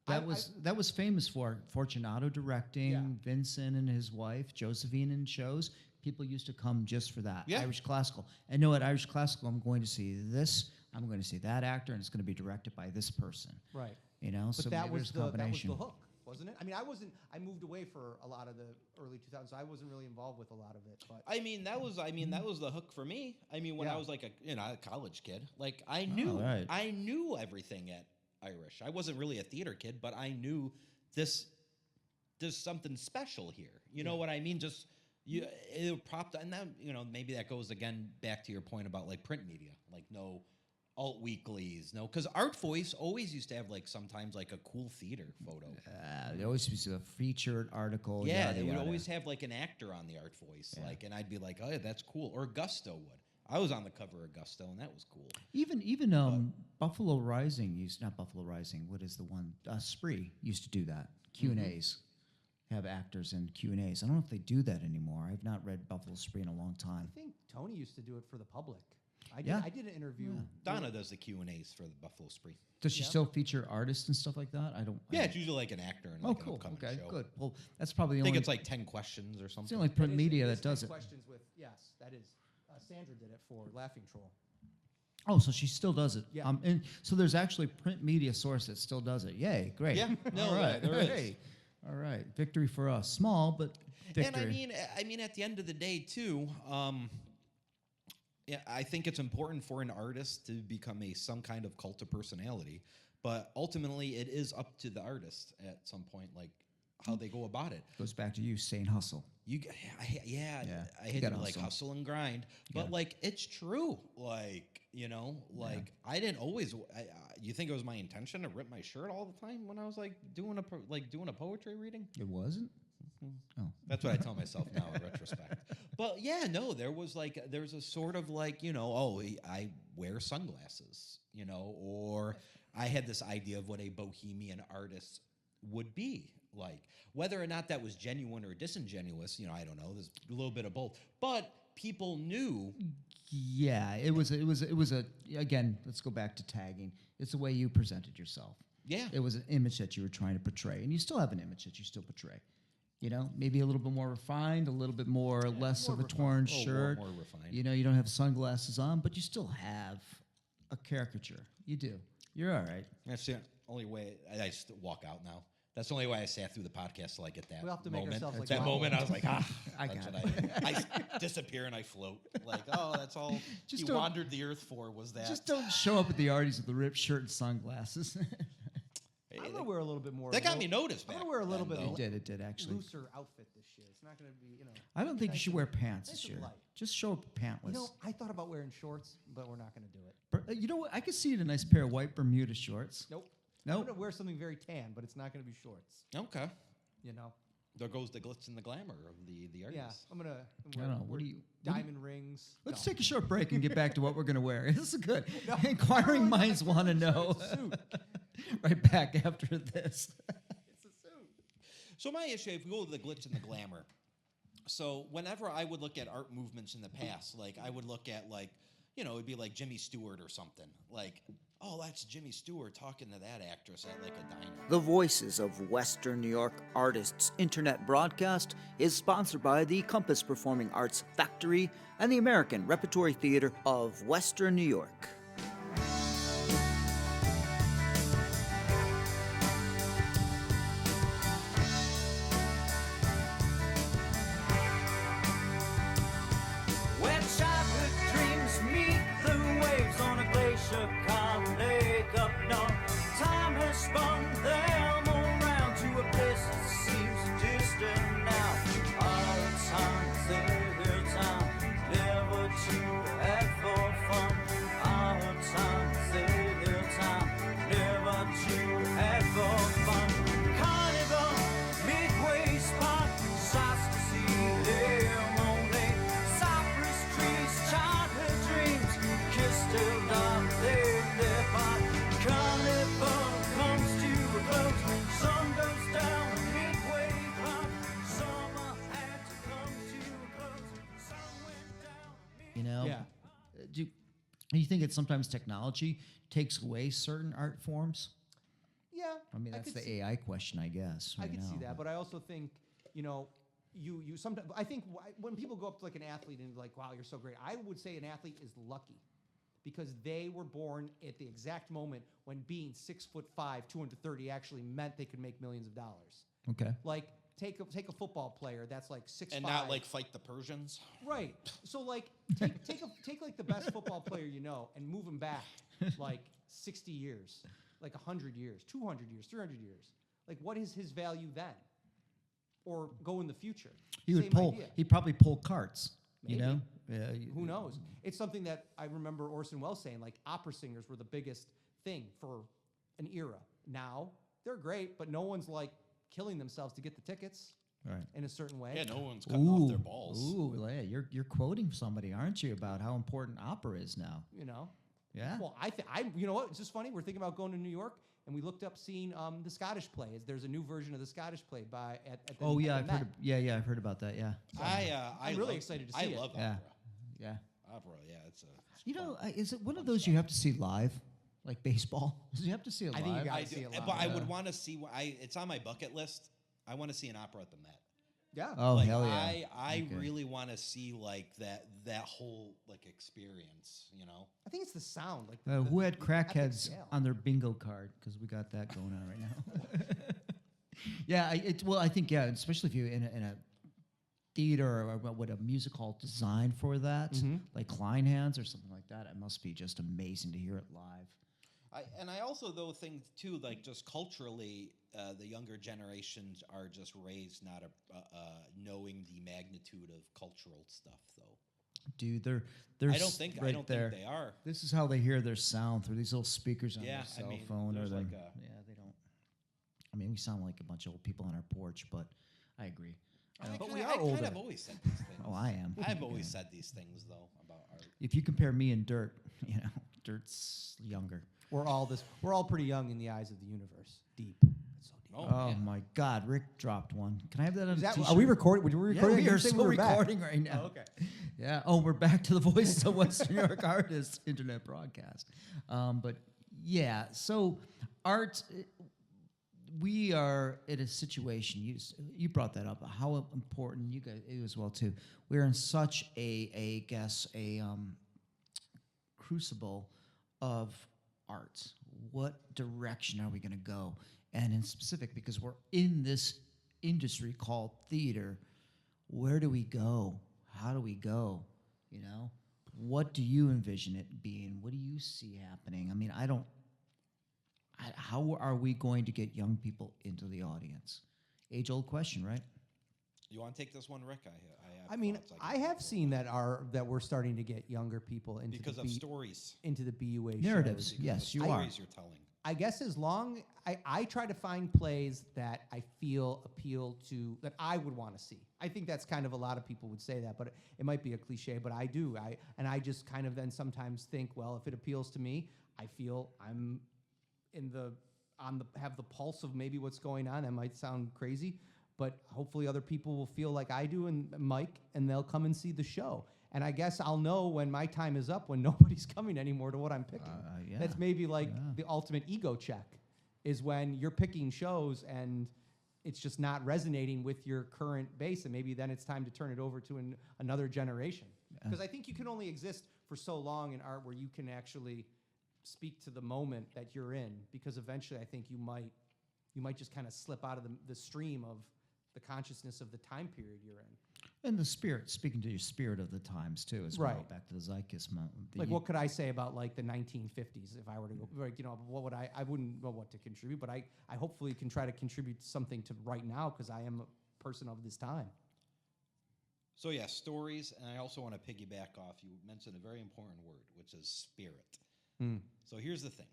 That was famous for Fortunato directing, Vincent and his wife, Josephine in shows. People used to come just for that, Irish Classical. And know at Irish Classical, I'm going to see this, I'm going to see that actor, and it's going to be directed by this person. Right. You know, but so that maybe was there's a combination. That was the hook, wasn't it? I mean, I moved away for a lot of the early 2000s, so I wasn't really involved with a lot of it. But that was the hook for me. I mean, when I was like a college kid, like I knew everything at Irish. I wasn't really a theater kid, but I knew there's something special here. You know what I mean? Just it propped, and then maybe that goes again back to your point about like print media, like no alt weeklies, no, because Art Voice always used to have like sometimes like a cool theater photo. They always used to have a featured article. Yeah, they would always have like an actor on the Art Voice, like, and I'd be like, oh yeah, that's cool. Or Gusto would. I was on the cover of Gusto, and that was cool. Even Buffalo Rising not Buffalo Rising. What is the one? Spree used to do that Q&As. have actors in Q&As. I don't know if they do that anymore. I've not read Buffalo Spree in a long time. I think Tony used to do it for the public. Yeah. I did an interview. Donna does the Q&As for the Buffalo Spree. Does she still feature artists and stuff like that? I don't. Yeah, it's usually like an actor in like an upcoming Okay, show. good. Well, that's probably the I think only. it's like 10 questions or It's something. the only print It is- media it that is does 10 it. Questions with that is. Sandra did it for Laughing Troll. Oh, so she still does it. Yeah. And so there's actually print media source that still does it. Yay, great. Yeah, no, all right, there is. hey. All right, victory for us. Small, but victory. And I mean, at the end of the day, too, yeah, I think it's important for an artist to become some kind of cult of personality, but ultimately, it is up to the artist at some point, like how they go about it. Goes back to you, sane hustle. I hate You to gotta like hustle and grind, but like it's true. Like I didn't always. You think it was my intention to rip my shirt all the time when I was like doing a poetry reading? It wasn't. Oh, That's what I tell myself now in retrospect. But yeah, no, there's a sort of like, I wear sunglasses, or I had this idea of what a bohemian artist would be like. Whether or not that was genuine or disingenuous, I don't know. There's a little bit of both. But people knew. yeah. It was a. Again, let's go back to tagging. It's the way you presented yourself. Yeah. It was an image that you were trying to portray, and you still have an image that you still portray. Maybe a little bit more refined, a little bit less of a torn shirt. More refined. You don't have sunglasses on, but you still have a caricature. You do. You're all right. That's the only way I just walk out now. That's the only way I sat through the podcast till I get that We'll have to make moment. ourselves like that Wow. moment, I was like, I that's got what I disappear and I float. Like, that's all Just you don't- wandered the earth for was that. Just don't show up at the Arties with the ripped shirt and sunglasses. I'm gonna wear a little bit more. That got me noticed. I'm back gonna wear a little then, bit though. It did actually. looser outfit this year. It's not gonna be, I don't think you nice should and- wear pants nice this and year. light. Just show up pantless. I thought about wearing shorts, but we're not gonna do it. You know what? I could see you in a nice pair of white Bermuda shorts. Nope. Nope. I'm gonna wear something very tan, but it's not gonna be shorts. Okay. There goes the glitz and the glamour of the artist. Yeah, I'm gonna. I don't know. What do you? Diamond rings. Let's No. take a short break and get back to what we're going to wear. This is good. Inquiring minds want to know. Right back after this. It's a suit. So my issue, if we go to the glitz and the glamour, so whenever I would look at art movements in the past, like I would look at like, it'd be like Jimmy Stewart or something. Like, oh, that's Jimmy Stewart talking to that actress at like a diner. The Voices of Western New York Artists internet broadcast is sponsored by the Compass Performing Arts Factory and the American Repertory Theater of Western New York. When childhood dreams meet the waves on a glacier calm lake up north, time has spun them around to a place that seems distant now. Our time, their time, never to act for fun. Our time, their time, never to act for fun. Carnival, midway spot, sights to see them only. Cypress trees, childhood dreams, kiss till dawn, their pot. Carnival comes to a close, sun goes down, midway pot. Summer had to come to a close, sun went down. Yeah. Do you think that sometimes technology takes away certain art forms? Yeah. I mean, that's could the see- AI question, I guess. I right can see now, that, but I also think, you sometimes. I think when people go up to like an athlete and like, "Wow, you're so great," I would say an athlete is lucky because they were born at the exact moment when being 6'5", 230 actually meant they could make millions of dollars. Okay. Like take a football player that's like 6'5", And not like fight the Persians. right. So like take like the best football player and move him back like 60 years, like 100 years, 200 years, 300 years. Like what is his value then? Or go in the future. He would Same pull. idea. He'd probably pull carts. Maybe. Yeah. Who knows? It's something that I remember Orson Welles saying, like opera singers were the biggest thing for an era. Now they're great, but no one's like killing themselves to get the tickets Right. in a certain way. Yeah, no one's cutting off their balls. Ooh, yeah, you're quoting somebody, aren't you, about how important opera is now? Yeah. Well, you know what? It's just funny. We're thinking about going to New York, and we looked up seeing the Scottish play. There's a new version of the Scottish play at the Oh yeah, at the Met. I've heard about that. Yeah. I'm really excited to see it. I love Yeah. opera. Yeah. Opera, yeah, it's You know, is it one of those you have to see live, like baseball? You have to see it live. I think you I gotta see do, it live. but I would want to see. It's on my bucket list. I want to see an opera at the Met. Yeah. Oh Like, hell yeah! I Okay. really want to see like that whole like experience. You know. I think it's the sound. Like Who had the epic crackheads scale. on their bingo card? Because we got that going on right now. Yeah, I think especially if you're in a theater or what a music hall designed for that, like Kleinhans or something like that. It must be just amazing to hear it live. I also though think too like just culturally, the younger generations are just raised not knowing the magnitude of cultural stuff though. Dude, they're I don't think right there. think they are. This is how they hear their sound through these little speakers on Yeah, their I cell mean, phone or there's their. like They don't. I mean, we sound like a bunch of old people on our porch, but I agree. But we I are kind older. of always said these things. Oh, I am. I've always said these things though about art. If you compare me and Dirt, Dirt's younger. We're all pretty young in the eyes of the universe. Deep. It's so deep. Oh my God, Rick dropped one. Can I have that on a t-shirt? Are we recording? Were we recording? Yeah, we You are said still we were back. recording right now. Oh, okay. Yeah. Oh, we're back to the Voice of Western New York Artists internet broadcast. But yeah, so art. We are in a situation. You brought that up. How important you guys you as well too. We're in such a crucible of art. What direction are we going to go? And in specific, because we're in this industry called theater, where do we go? How do we go? What do you envision it being? What do you see happening? I mean, how are we going to get young people into the audience? Age-old question, right? You want to take this one, Rick? I have I mean, thoughts I can have go seen for. that we're starting to get younger people into because of stories. into the BUA Narratives, shows. yes, you are. Stories you're telling. I guess as long I try to find plays that I feel appeal to that I would want to see. I think that's kind of a lot of people would say that, but it might be a cliche, but I do. I just kind of then sometimes think, well, if it appeals to me, I feel I'm have the pulse of maybe what's going on. That might sound crazy, but hopefully other people will feel like I do and Mike, and they'll come and see the show. And I guess I'll know when my time is up, when nobody's coming anymore to what I'm picking. Yeah. That's maybe like the ultimate ego check, is when you're picking shows and it's just not resonating with your current base, and maybe then it's time to turn it over to another generation. Because I think you can only exist for so long in art where you can actually speak to the moment that you're in, because eventually I think you might just kind of slip out of the stream of the consciousness of the time period you're in. And the spirit, speaking to your spirit of the times too, as well. Back to the zeitgeist. Like, what could I say about like the 1950s if I were to go? Like, what would I wouldn't know what to contribute, but I hopefully can try to contribute something to right now because I am a person of this time. So yeah, stories, and I also want to piggyback off. You mentioned a very important word, which is spirit. So here's the thing.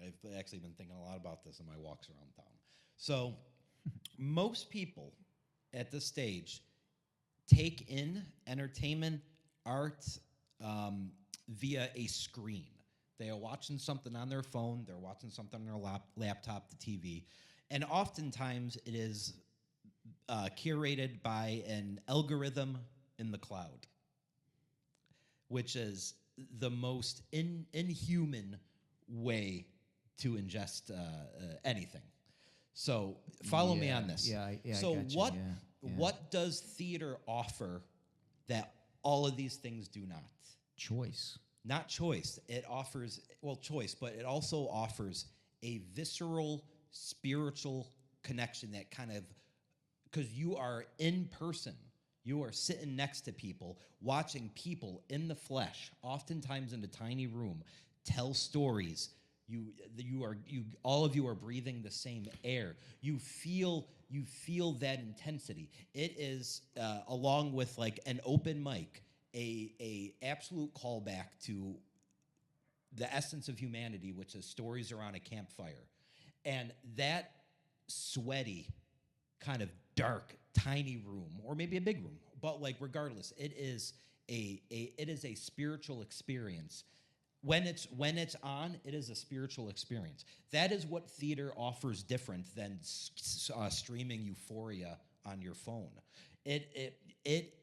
I've actually been thinking a lot about this in my walks around town. So most people at this stage take in entertainment, art via a screen. They are watching something on their phone. They're watching something on their laptop, the TV. And oftentimes it is curated by an algorithm in the cloud, which is the most inhuman way to ingest anything. So follow me on this. So I got you, what does theater offer that all of these things do not? Choice. Not choice. It offers, choice, but it also offers a visceral, spiritual connection that kind of, because you are in person. You are sitting next to people, watching people in the flesh, oftentimes in a tiny room, tell stories. All of you are breathing the same air. You feel that intensity. It is along with like an open mic, a absolute callback to the essence of humanity, which is stories around a campfire, and that sweaty, kind of dark, tiny room, or maybe a big room, but like regardless, it is a spiritual experience when it's on, it is a spiritual experience. That is what theater offers different than streaming Euphoria on your phone. It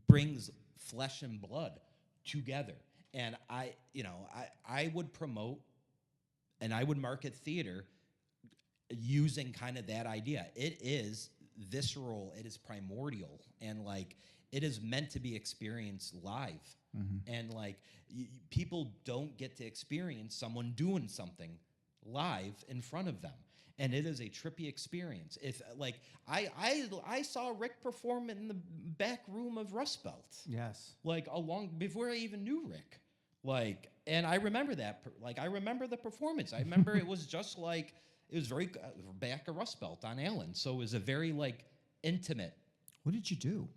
brings flesh and blood together. And I would promote and I would market theater using kind of that idea. It is visceral, it is primordial, and like it is meant to be experienced live. And like people don't get to experience someone doing something live in front of them. And it is a trippy experience. If like I saw Rick perform in the back room of Rust Belt. Yes. Like before I even knew Rick. Like, and I remember that. Like, I remember the performance. I remember it was just like it was very back at Rust Belt on Allen. So it was a very like intimate. What did you do?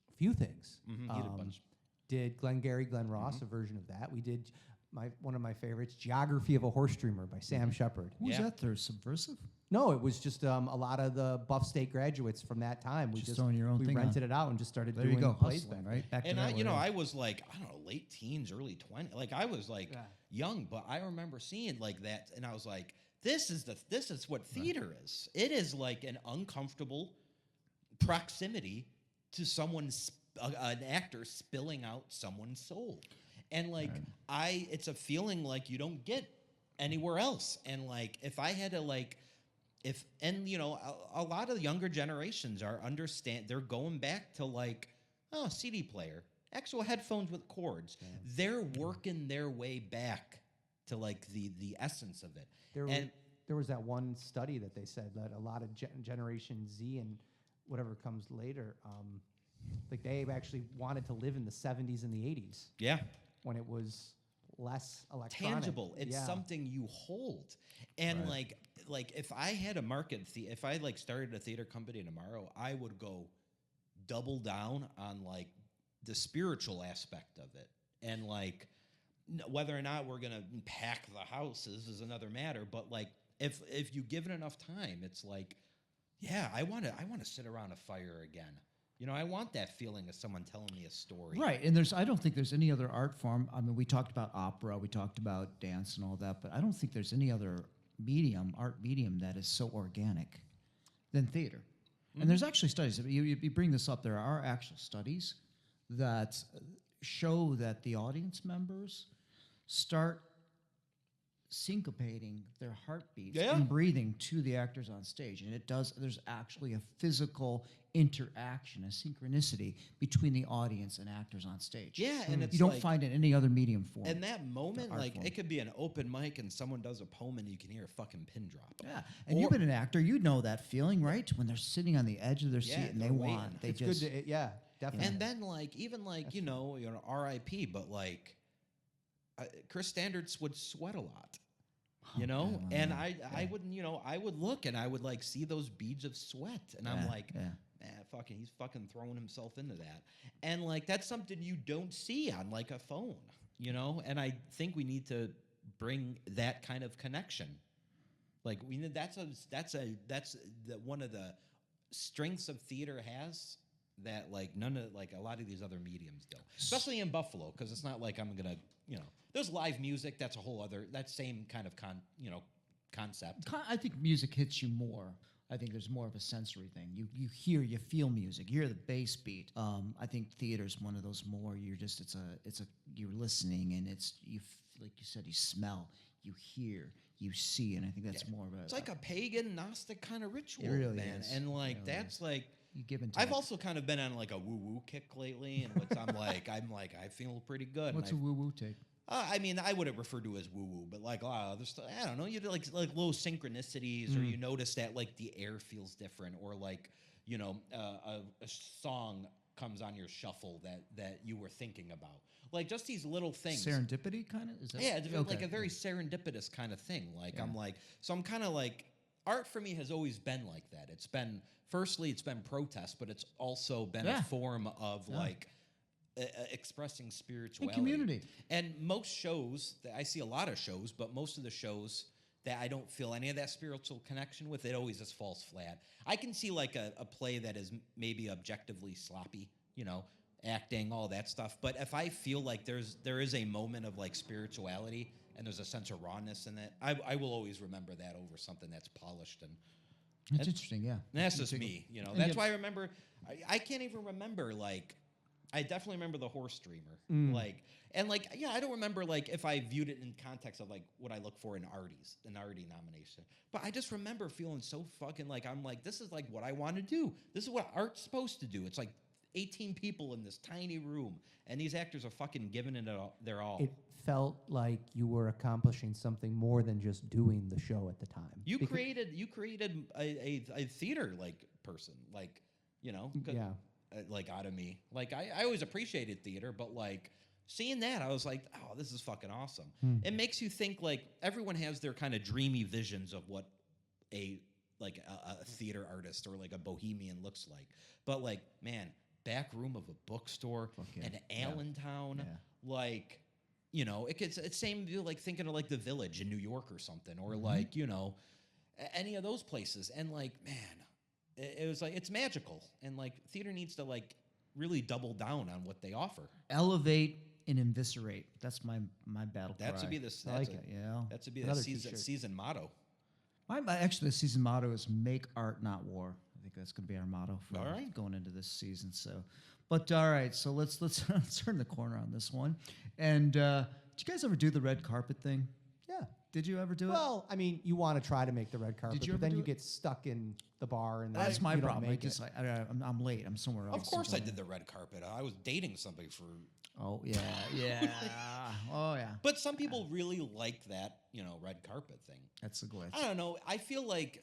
A few things. He did a bunch. Did Glenn Ross a version of that? We did one of my favorites, Geography of a Horse Dreamer by Sam Shepard. Who was Yeah. that? They're Subversive? No, it was just a lot of the Buff State graduates from that time. We Just throwing your own we thing rented on. it out and just started There doing you go, plays hustling, back right? Back to And that one, I was like, I don't know, late teens, early 20s. Like I was like young, but I remember seeing like that, and I was like, this is what theater is. It is like an uncomfortable proximity to someone's an actor spilling out someone's soul, and like it's a feeling like you don't get anywhere else. And like if I had to like. A lot of younger generations they're going back to like, CD player, actual headphones with cords. Yeah. They're working their way back to like the essence of it. There was that one study that they said that a lot of Generation Z and whatever comes later, like they actually wanted to live in the 70s and the 80s. Yeah. When it was less electronic. Tangible. It's something you hold. And like if I had a market, if I like started a theater company tomorrow, I would go double down on like the spiritual aspect of it. And like whether or not we're gonna pack the houses is another matter. But like if you give it enough time, it's like, yeah, I wanna sit around a fire again. I want that feeling of someone telling me a story. Right, and I don't think there's any other art form. I mean, we talked about opera, we talked about dance and all that, but I don't think there's any other art medium that is so organic than theater. Mm-hmm. And there's actually studies. You bring this up. There are actual studies that show that the audience members start syncopating their heartbeats and breathing to the actors on stage, and there's actually a physical interaction, a synchronicity between the audience and actors on stage. Yeah, and it's you don't like, find it in any other medium form. And that moment, like form. it could be an open mic and someone does a poem and you can hear a fucking pin drop. Yeah, and you've been an actor, you know that feeling, right? When they're sitting on the edge of their seat and It's good to, definitely. And then like even like R.I.P. But like Chris Standards would sweat a lot. And I wouldn't, I would look and I would like see those beads of sweat, and I'm like, man, he's fucking throwing himself into that, and like that's something you don't see on like a phone, And I think we need to bring that kind of connection. Like that's one of the strengths of theater has that like a lot of these other mediums don't, especially in Buffalo, because it's not like I'm gonna, there's live music. That's a whole other, that same kind of concept. I think music hits you more. I think there's more of a sensory thing. You hear, you feel music. You hear the bass beat. I think theater's one of those more. You're listening, and like you said, you smell, you hear, you see, and I think that's more of a. It's like a pagan Gnostic kind of ritual, it really man. Is. And like it really that's is. like. You give into I've it. also kind of been on like a woo-woo kick lately, and I feel pretty good. What's a woo-woo take? I mean, I wouldn't refer to it as woo-woo, but like I don't know, you do like little synchronicities, or you notice that like the air feels different, or like a song comes on your shuffle that you were thinking about, like just these little things. Serendipity, kind of. Is that? Yeah, it's like a very serendipitous kind of thing. Like I'm kind of like. Art for me has always been like that. It's been protest, but it's also been a form of like expressing spirituality and community. And most shows, I see a lot of shows, but most of the shows that I don't feel any of that spiritual connection with, it always just falls flat. I can see like a play that is maybe objectively sloppy, acting, all that stuff. But if I feel like there is a moment of like spirituality and there's a sense of rawness in it, I will always remember that over something that's polished and. It's interesting, yeah. And that's You just take me, you know. and That's you- why I remember. I can't even remember like. I definitely remember the horse dreamer, I don't remember like if I viewed it in context of like what I look for in Arties, an Artie nomination. But I just remember feeling so fucking like I'm like this is like what I want to do. This is what art's supposed to do. It's like 18 people in this tiny room, and these actors are fucking giving it their all. It felt like you were accomplishing something more than just doing the show at the time. You created a theater like person, like you know, Yeah. Like out of me. Like I always appreciated theater, but like seeing that, I was like, oh, this is fucking awesome. It makes you think like everyone has their kind of dreamy visions of what a theater artist or like a bohemian looks like. But like, man, back room of a bookstore, yeah. an Allentown, Yeah. like, you know, it's same like thinking of like the Village in New York or something, or like, you know, any of those places. And like, man, it was like it's magical, and like theater needs to like really double down on what they offer. Elevate and eviscerate. That's my battle cry. That should be the I like it. Yeah. That should be the Another season t-shirt. season motto. Actually, the season motto is "Make art, not war." I think that's going to be our motto for All right. going into this season. So, but all right. So let's turn the corner on this one. And did you guys ever do the red carpet thing? Yeah. Did you ever do it? Well, I mean, you want to try to make the red carpet, you but ever then do you it? get stuck in the bar, and That's then my you don't problem. I make just it. I'm late. I'm somewhere else. Of course, I did the red carpet. I was dating somebody for. Oh yeah, yeah. Oh yeah. But some people really like that, you know, red carpet thing. That's the glitch. I don't know. I feel like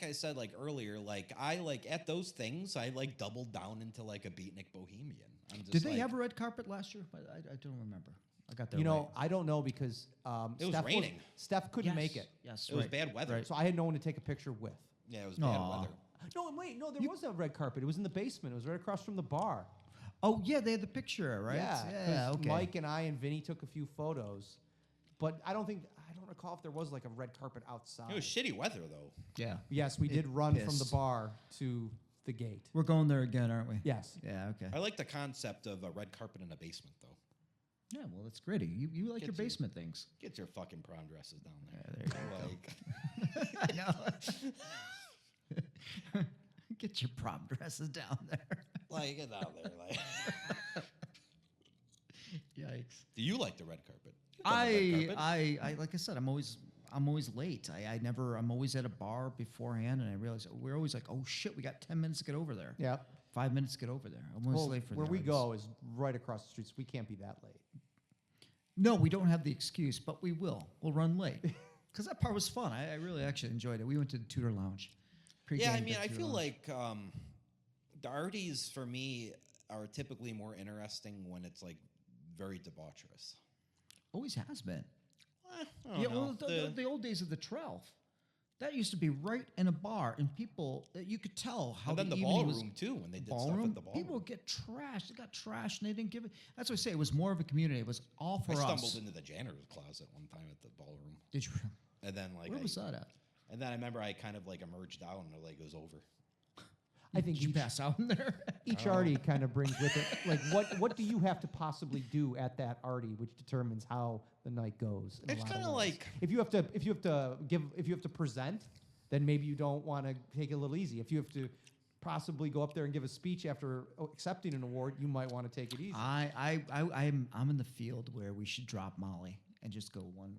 I said like earlier, like I like at those things, I like doubled down into like a beatnik bohemian. I'm just Did they like, have a red carpet last year? I don't remember. I got that. You know, right. I don't know because It was raining. Steph couldn't Yes, make it, Yes, It was right. bad weather. Right. so I had no one to take a picture with. Yeah, it was bad Aw. weather. No, wait, no, there was a red carpet. It was in the basement. It was right across from the bar. Oh yeah, they had the picture, right? Yeah, 'cause okay. Mike and I and Vinny took a few photos, but I don't recall if there was like a red carpet outside. It was shitty weather though. Yeah. Yes, we It did run from the pissed. bar to the gate. We're going there again, aren't we? Yes. Yeah. Okay. I like the concept of a red carpet in a basement though. Yeah. Well, that's gritty. You like Get your you. basement things. Get your fucking prom dresses down there. Yeah, there you Like, I know. Get your prom dresses down there. like get out there. Like, Yikes. do you like the red carpet? You've done the red carpet. I like I said, I'm always late. I'm always at a bar beforehand, and I realize we're always like, oh shit, we got 10 minutes to get over there. Yeah. 5 minutes to get over there. I'm always Well, late for where the we artists. go is right across the street, so we can't be that late. No, we don't have the excuse, but we will. We'll run late. Because that part was fun. I really actually enjoyed it. We went to the Tudor Lounge. Yeah, I Pre-gamed mean, at I Tudor feel Lounge. like the Arties for me are typically more interesting when it's like very debaucherous. Always has been. I don't Yeah, know. well, the old days of the Trelf. That used to be right in a bar, and people, you could tell how and then the evening was. ballroom too, when they did stuff Ballroom, at the ballroom. people would get trashed. They got trashed, and they didn't give it. That's what I say. It was more of a community. It was all for I us. stumbled into the janitor's closet one time at the ballroom, Did you? and then like Where was that at? And then I remember I kind of like emerged out, and like it was over. I think Did you each, pass out in there? each arty kind of brings with it, like what do you have to possibly do at that arty, which determines how the night goes. in a It's lot of kinda ways. like- if you have to present, then maybe you don't want to take it a little easy. If you have to possibly go up there and give a speech after accepting an award, you might want to take it easy. I'm in the field where we should drop Molly and just go one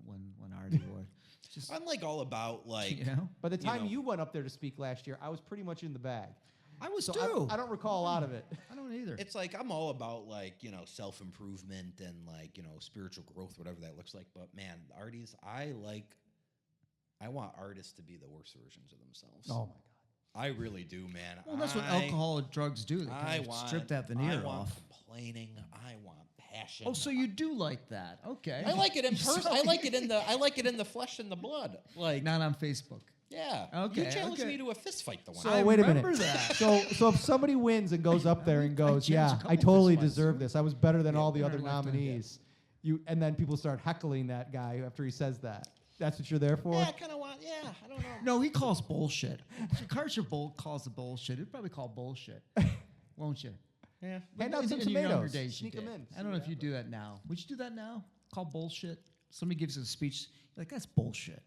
arty award. Just I'm like all about like you know, By the time know. you went up there to speak last year, I was pretty much in the bag. I was So too. I don't recall a lot of it. I don't either. it's like I'm all about like self improvement and like spiritual growth, whatever that looks like. But man, Arties, I want artists to be the worst versions of themselves. Oh my god. I really do, man. Well, that's what alcohol and drugs do. They I kind of want strip that veneer I want off. complaining. I want passion. Oh, so you do like that? Okay. I like it in person. So I like it in the flesh and the blood. Like not on Facebook. yeah. Okay, You challenged okay. me to a fist fight the one. So I wait a minute. remember that. So if somebody wins and goes up there and I goes, changed a yeah, couple I totally fist fights. deserve this. I was better than Yeah, all the winner other lifetime, nominees. And then people start heckling that guy after he says that. That's what you're there for? yeah, I kind of want. Yeah, I don't know. No, he calls bullshit. Karcher calls the bullshit. He'd probably call bullshit, won't you? Yeah. Hand out some In your younger tomatoes. days, you Sneak them did. in. I don't know if you do that now. Would you do that now? Call bullshit? Somebody gives a speech, you're like, that's bullshit.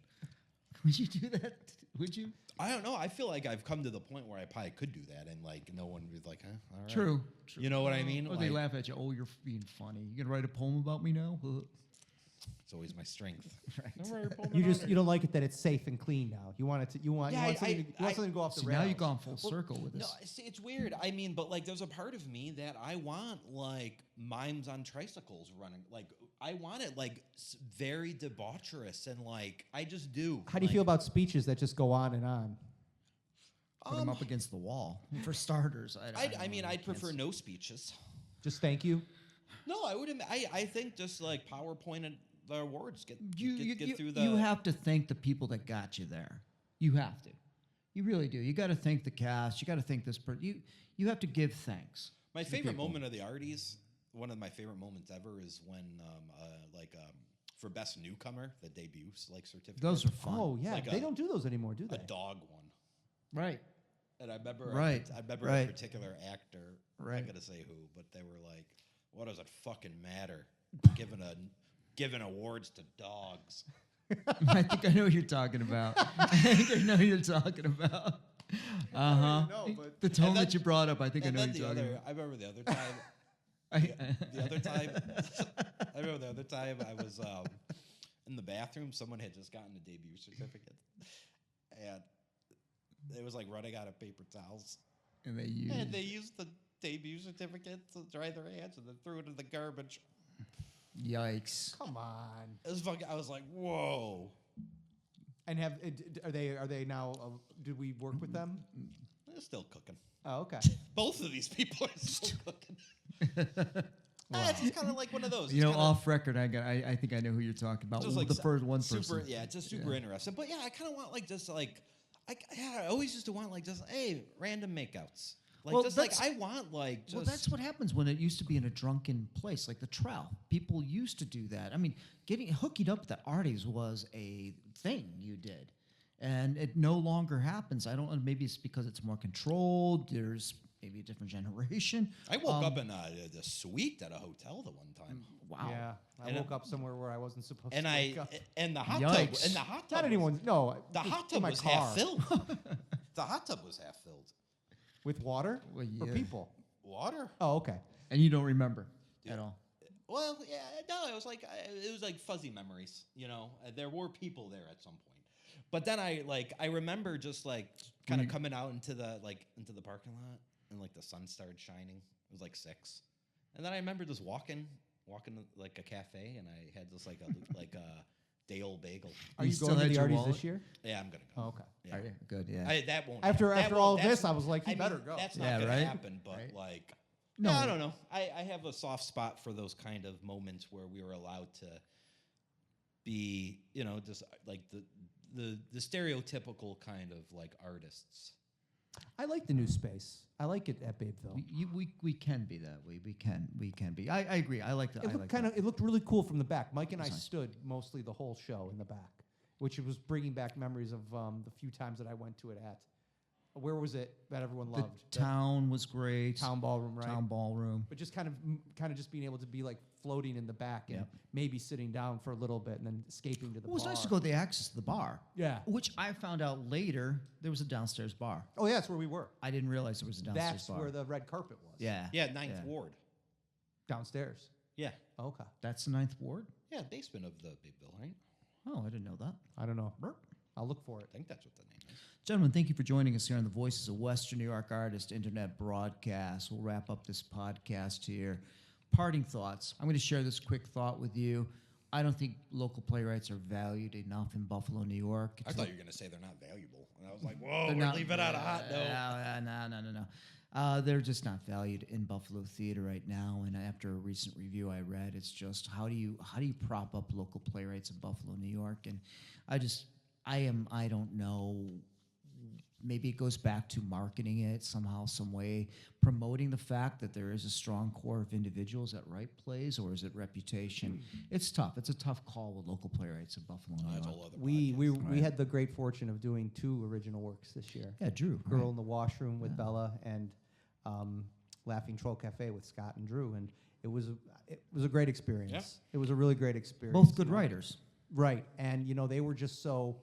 Would you do that? Would you? I don't know. I feel like I've come to the point where I probably could do that, and like no one was like, "Huh, all right." True. You know what I mean? Or they Like, laugh at you. Oh, you're being funny. You gonna write a poem about me now? it's always my strength. You don't like it that it's safe and clean now. You want it to. You want something to go off the See, rails. now you've gone full circle with No, this. see, it's weird. I mean, but like, there's a part of me that I want like mimes on tricycles running. Like, I want it like very debaucherous, and like I just do. How do you feel about speeches that just go on and on? Put them up against the wall. For starters, I mean, I'd prefer no speeches. Just thank you. No, I wouldn't. I think just like PowerPoint and the awards get through the. You have to thank the people that got you there. You have to. You really do. You got to thank the cast. You got to thank this person. You have to give thanks. My to favorite people. moment of the Arties, one of my favorite moments ever, is when for best newcomer, the debut like certificate. Those are fun. Oh yeah, Like they a- don't do those anymore, do a they? dog one. Right. And I remember, Right, I remember right. a particular actor. I'm Right. not gonna say who, but they were like, "What does it fucking matter? Giving awards to dogs." I think I know what you're talking about. I think I know what you're talking about. know, but- The tone And then- that you brought up, I think I And know then what the you're talking other, about. I remember the other time. The other time, I remember the other time I was in the bathroom. Someone had just gotten a debut certificate, and it was like running out of paper towels. And they And they used the debut certificate to dry their hands and then threw it in the garbage. Yikes. Come on. It was fucking, I was like, whoa. And are they now? Did we work with them? They're still cooking. Oh, okay. Both of these people are still cooking. It's kind of like one of those. You know, It's kinda off record, I think I know who you're talking about. just like The first one super, person. Yeah, it's just super interesting. But yeah, I kind of want like just like, I always used to want like just, hey, random makeouts. Like Well, just like, that's- I want like just. Well, that's what happens when it used to be in a drunken place, like the Trout. People used to do that. I mean, hooking up with the Arties was a thing you did, and it no longer happens. I don't know. Maybe it's because it's more controlled. There's maybe a different generation. I woke up in the suite at a hotel the one time. Wow. Yeah, I And woke up somewhere where I wasn't supposed And to I wake up. and the hot tub Yikes. and the hot tub Not was- anyone. No, the just hot in tub my was car. half filled. The hot tub was half filled. With water Well, or yeah. people. Water. Oh, okay. And you don't remember at all. Well, yeah, no, it was like fuzzy memories. You know, there were people there at some point, but then I remember just like kind of coming out into the parking lot and like the sun started shining. It was like 6, and then I remember just walking to like a cafe, and I had just like a day old bagel. Are You you still going to had the your Arties wallet? this year? Yeah, I'm gonna go. Oh, okay. Yeah. Are you? Good, yeah. That won't. After that all won't- of this, I was like, you better go. That's Yeah, not gonna right? happen. But Right. like, No. no, I don't know. I have a soft spot for those kind of moments where we were allowed to be, you know, just like the stereotypical kind of like artists. I like the new space. I like it at Babeville. We can be that way. We can be. I agree. I like that. It looked it looked really cool from the back. Mike and I stood mostly the whole show in the back, which was bringing back memories of the few times that I went to it at. Where was it that everyone The loved? town was great. Town ballroom, right? Town ballroom. But just kind of just being able to be like floating in the back and Yep. maybe sitting down for a little bit and then escaping to the It was bar. nice to go to the access to the bar. Yeah. Which I found out later there was a downstairs bar. Oh yeah, that's where we were. I didn't realize there was a downstairs That's bar. where the red carpet was. yeah. Yeah, Ninth Yeah. Ward. Downstairs. Yeah, Okay. That's the Ninth Ward? yeah, basement of the big bill, right? Oh, I didn't know that. I don't know. I'll look for it. I think that's what the name is. Gentlemen, thank you for joining us here on the Voices of Western New York Artist Internet Broadcast. We'll wrap up this podcast here. Parting thoughts. I'm going to share this quick thought with you. I don't think local playwrights are valued enough in Buffalo, New York. I It's thought you were gonna say they're not valuable, and I was like, whoa, They're we're not- leaving out a hot note. No. They're just not valued in Buffalo theater right now. And after a recent review I read, it's just how do you prop up local playwrights in Buffalo, New York? And I don't know. Maybe it goes back to marketing it somehow, some way, promoting the fact that there is a strong core of individuals that write plays, or is it reputation? It's tough. It's a tough call with local playwrights in Buffalo, New That's a York. whole other We podcast. had the great fortune of doing 2 original works this year. Yeah, Drew. Girl right. in the Washroom with Bella and Laughing Troll Cafe with Scott and Drew, and it was a great experience. Yeah. It was a really great experience. Both good you know. writers. Right, and they were just so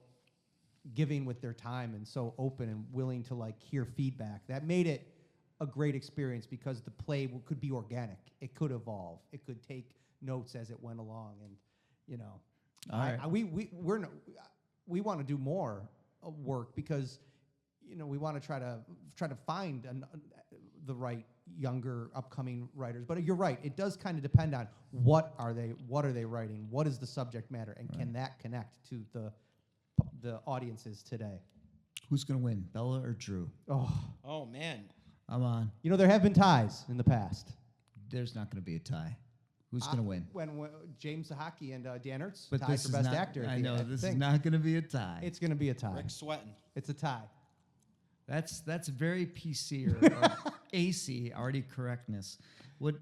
giving with their time and so open and willing to like hear feedback. That made it a great experience because the play could be organic. It could evolve. It could take notes as it went along, and All right. we want to do more work because we want to try to find the right younger upcoming writers. But you're right, it does kind of depend on what are they writing, what is the subject matter, and can that connect to the audiences today. Who's going to win, Bella or Drew? Oh man. I'm on. There have been ties in the past. There's not going to be a tie. Who's going to win? When James Zahaki and Dan Ertz But tied this for is best not, actor. I know this is not going to be a tie. It's going to be a tie. Rick's sweating. It's a tie. That's very PC or AC, already correctness.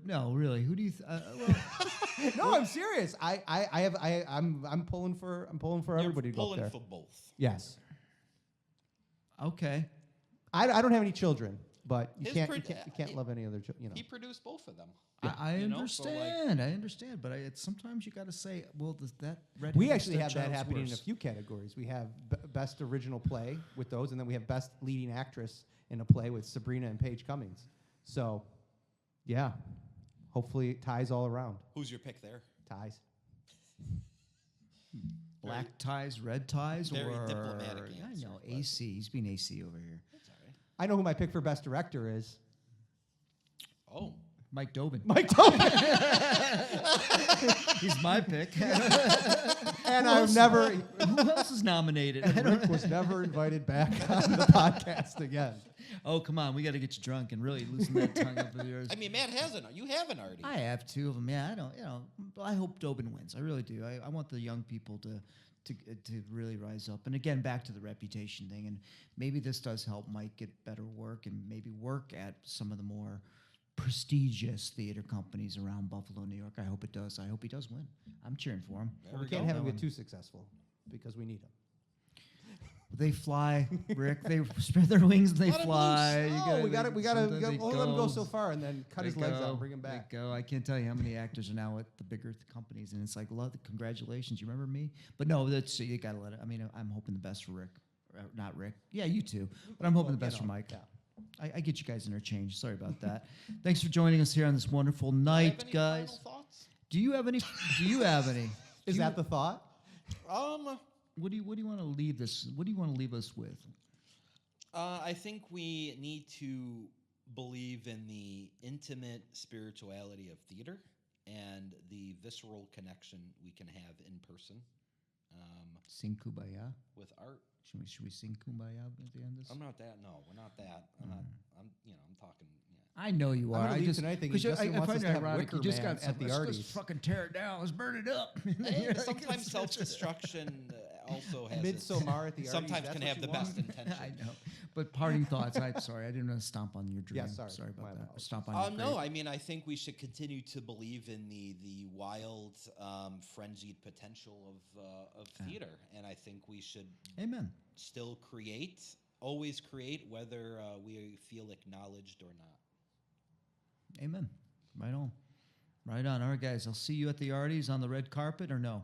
No, really. Who do you? No, I'm serious. I'm pulling for everybody to go up Pulling there. for both. Yes. Okay. I don't have any children, but you His can't love any other He produced both of them. I You know, so, like- understand. I understand. But sometimes you got to say, well, does that red We Hamster actually have that Child's happening in a worse? few categories. We have best original play with those, and then we have best leading actress in a play with Sabrina and Paige Cummings. So, yeah, hopefully ties all around. Who's your pick there? Ties. Black ties, red ties, Very or diplomatic I answer, know but- AC. He's being AC over here. That's all right. I know who my pick for best director is. Oh. Mike Dobin. Mike Tobin. He's my pick. And I've never. Who else is nominated? Rick was never invited back on the podcast again. Oh, come on. We got to get you drunk and really loosen that tongue up of yours. I mean, Matt hasn't. You haven't already. I have two of them. Yeah, I don't. I hope Dobin wins. I really do. I want the young people to really rise up. And again, back to the reputation thing. And maybe this does help Mike get better work and maybe work at some of the more prestigious theater companies around Buffalo, New York. I hope it does. I hope he does win. I'm cheering for him. Well, we can't have him get too successful because we need him. They fly, Rick. They spread their wings and they Let 'em fly. Oh, we gotta sometimes they let him go go. so far and then cut They his legs out go, and bring him back. They go. I can't tell you how many actors are now at the bigger companies, and it's like, congratulations. You remember me? But no, you gotta let it. I mean, I'm hoping the best for Rick. Not Rick. Yeah, you too. But I'm hoping the best for Mike. Yeah. I get you guys interchanged. Sorry about that. Thanks for joining us here on this wonderful Do you have night, any guys. final thoughts? Do you have any? Is that the thought? What do you want to leave this? What do you want to leave us with? I think we need to believe in the intimate spirituality of theater and the visceral connection we can have in person Sing Kumbaya. with art. Should we sing Kumbaya at the end of this? I'm not that. No, we're not that. I'm not. I'm talking. Yeah. I know you I'm are. gonna leave tonight thinking 'cause Justin wants find us it to have ironic. You Wicker just Man got at the let's Arties. just fucking tear it down. Let's burn it up. And sometimes self-destruction also has Midsommar at the Arties. sometimes that's can what have you the want? best intention. I know. But parting thoughts. I'm sorry. I didn't want to stomp on your dream. Yeah, sorry. My about that. apologies. Stomp on your No, grave. I mean, I think we should continue to believe in the wild, frenzied potential of theater, and I think we should Amen. still create, always create, whether we feel acknowledged or not. Amen. Right on. Right on. All right, guys. I'll see you at the Arties on the red carpet, or no?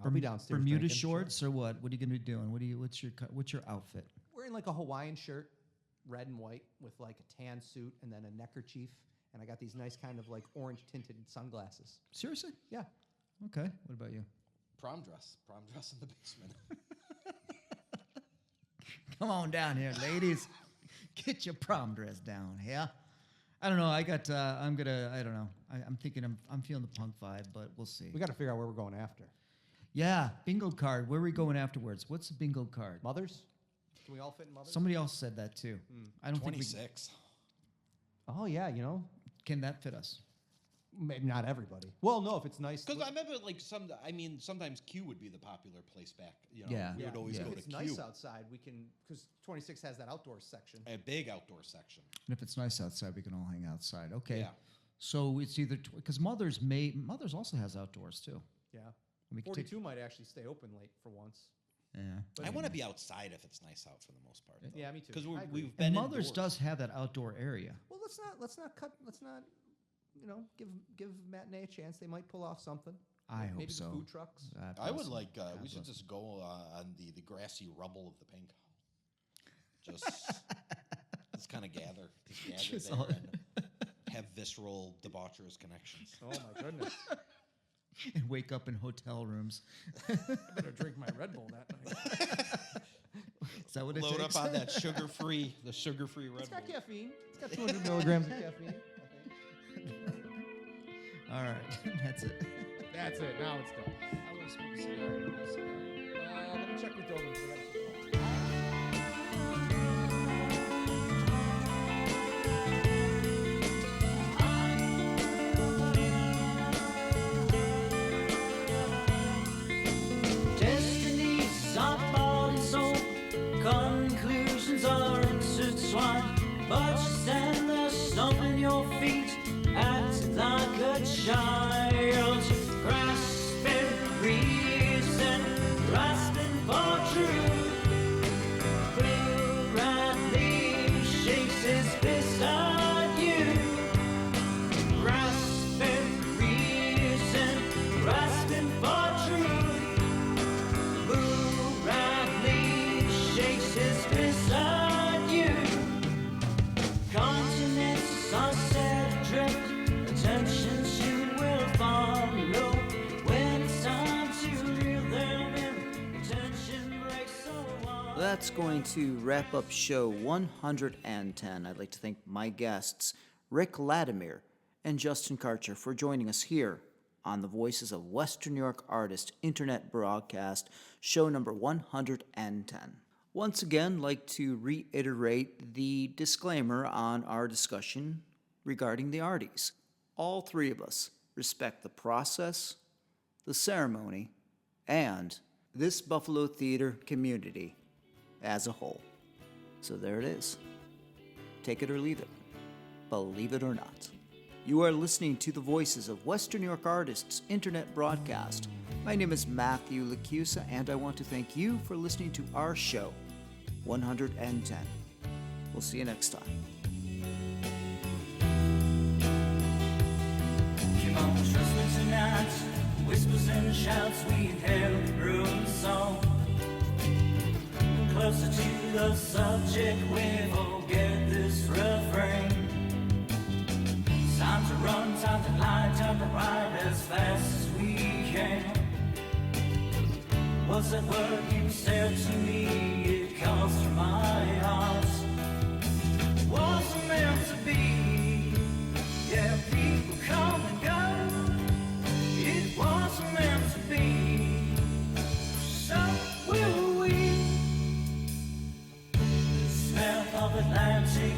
I'll be downstairs Bermuda drinking, shorts or what? What are you gonna be doing? What's your outfit? Wearing like a Hawaiian shirt, red and white, with like a tan suit and then a neckerchief, and I got these nice kind of like orange tinted sunglasses. Seriously? Yeah. Okay. What about you? Prom dress in the basement. Come on down here, ladies. Get your prom dress down, yeah? I don't know. I don't know. I'm thinking I'm feeling the punk vibe, but we'll see. We got to figure out where we're going after. Yeah, bingo card. Where are we going afterwards? What's the bingo card? Mothers? Can we all fit in Mothers? Somebody else said that too. I don't think 26. Oh yeah, can that fit us? maybe not everybody. Well, no, if it's nice. Because I remember, like, sometimes Q would be the popular place back. Yeah. We would always Yeah. go If to it's Q. nice outside, we can, because 26 has that outdoor section. A big outdoor section. And if it's nice outside, we can all hang outside. Okay. Yeah. So it's either because Mother's also has outdoors too. Yeah. We can take 42 might actually stay open late for once. Yeah. I want to be outside if it's nice out for the most part. Yeah, me too. Because I agree. we've been And Mother's indoors. does have that outdoor area. Well, let's not give Matinee a chance. They might pull off something. I hope Maybe so. the food trucks. God I would bless 'em. like. God We should bless 'em. just go on the grassy rubble of the pink. Just kind of gather Just there all- and have visceral debaucherous connections. Oh my goodness! And wake up in hotel rooms. I better drink my Red Bull that night. Is that what it Load takes? up on that sugar-free Red It's Bull. got caffeine. It's got 200 milligrams of caffeine. I think. All right, that's it. That's it. Now it's done. I want to smoke a cigar. Let me check with Dolan. Destinies are bought and sold, conclusions are intertwined. But you stand there stomping your feet, acting like a child, grasping reason, grasping for truth. Blue rat leaf shakes his fist at you, grasping reason, grasping for truth. Blue rat leaf shakes his fist at you. Continents are set adrift, attention soon will follow. When it's time to reel them in, attention breaks so long. That's going to wrap up show 110. I'd like to thank my guests, Rick Lattimer and Justin Karcher, for joining us here on the Voices of Western New York Artist internet broadcast, show number 110. Once again, like to reiterate the disclaimer on our discussion regarding the Arties. All three of us respect the process, the ceremony, and this Buffalo theater community as a whole. So there it is. Take it or leave it. Believe it or not. You are listening to the Voices of Western New York Artists internet broadcast. My name is Matthew LaChiusa, and I want to thank you for listening to our show, 110. We'll see you next time. Come on, trust me tonight. Whispers and shouts, we inhale the brewing song. Closer to the subject, we forget this refrain. Time to run, time to hide, time to ride as fast as we can. What's that word you said to me? It comes from my heart. Wasn't meant to be. Yeah, people come and go. It wasn't meant to be. So will we. The smell of Atlantic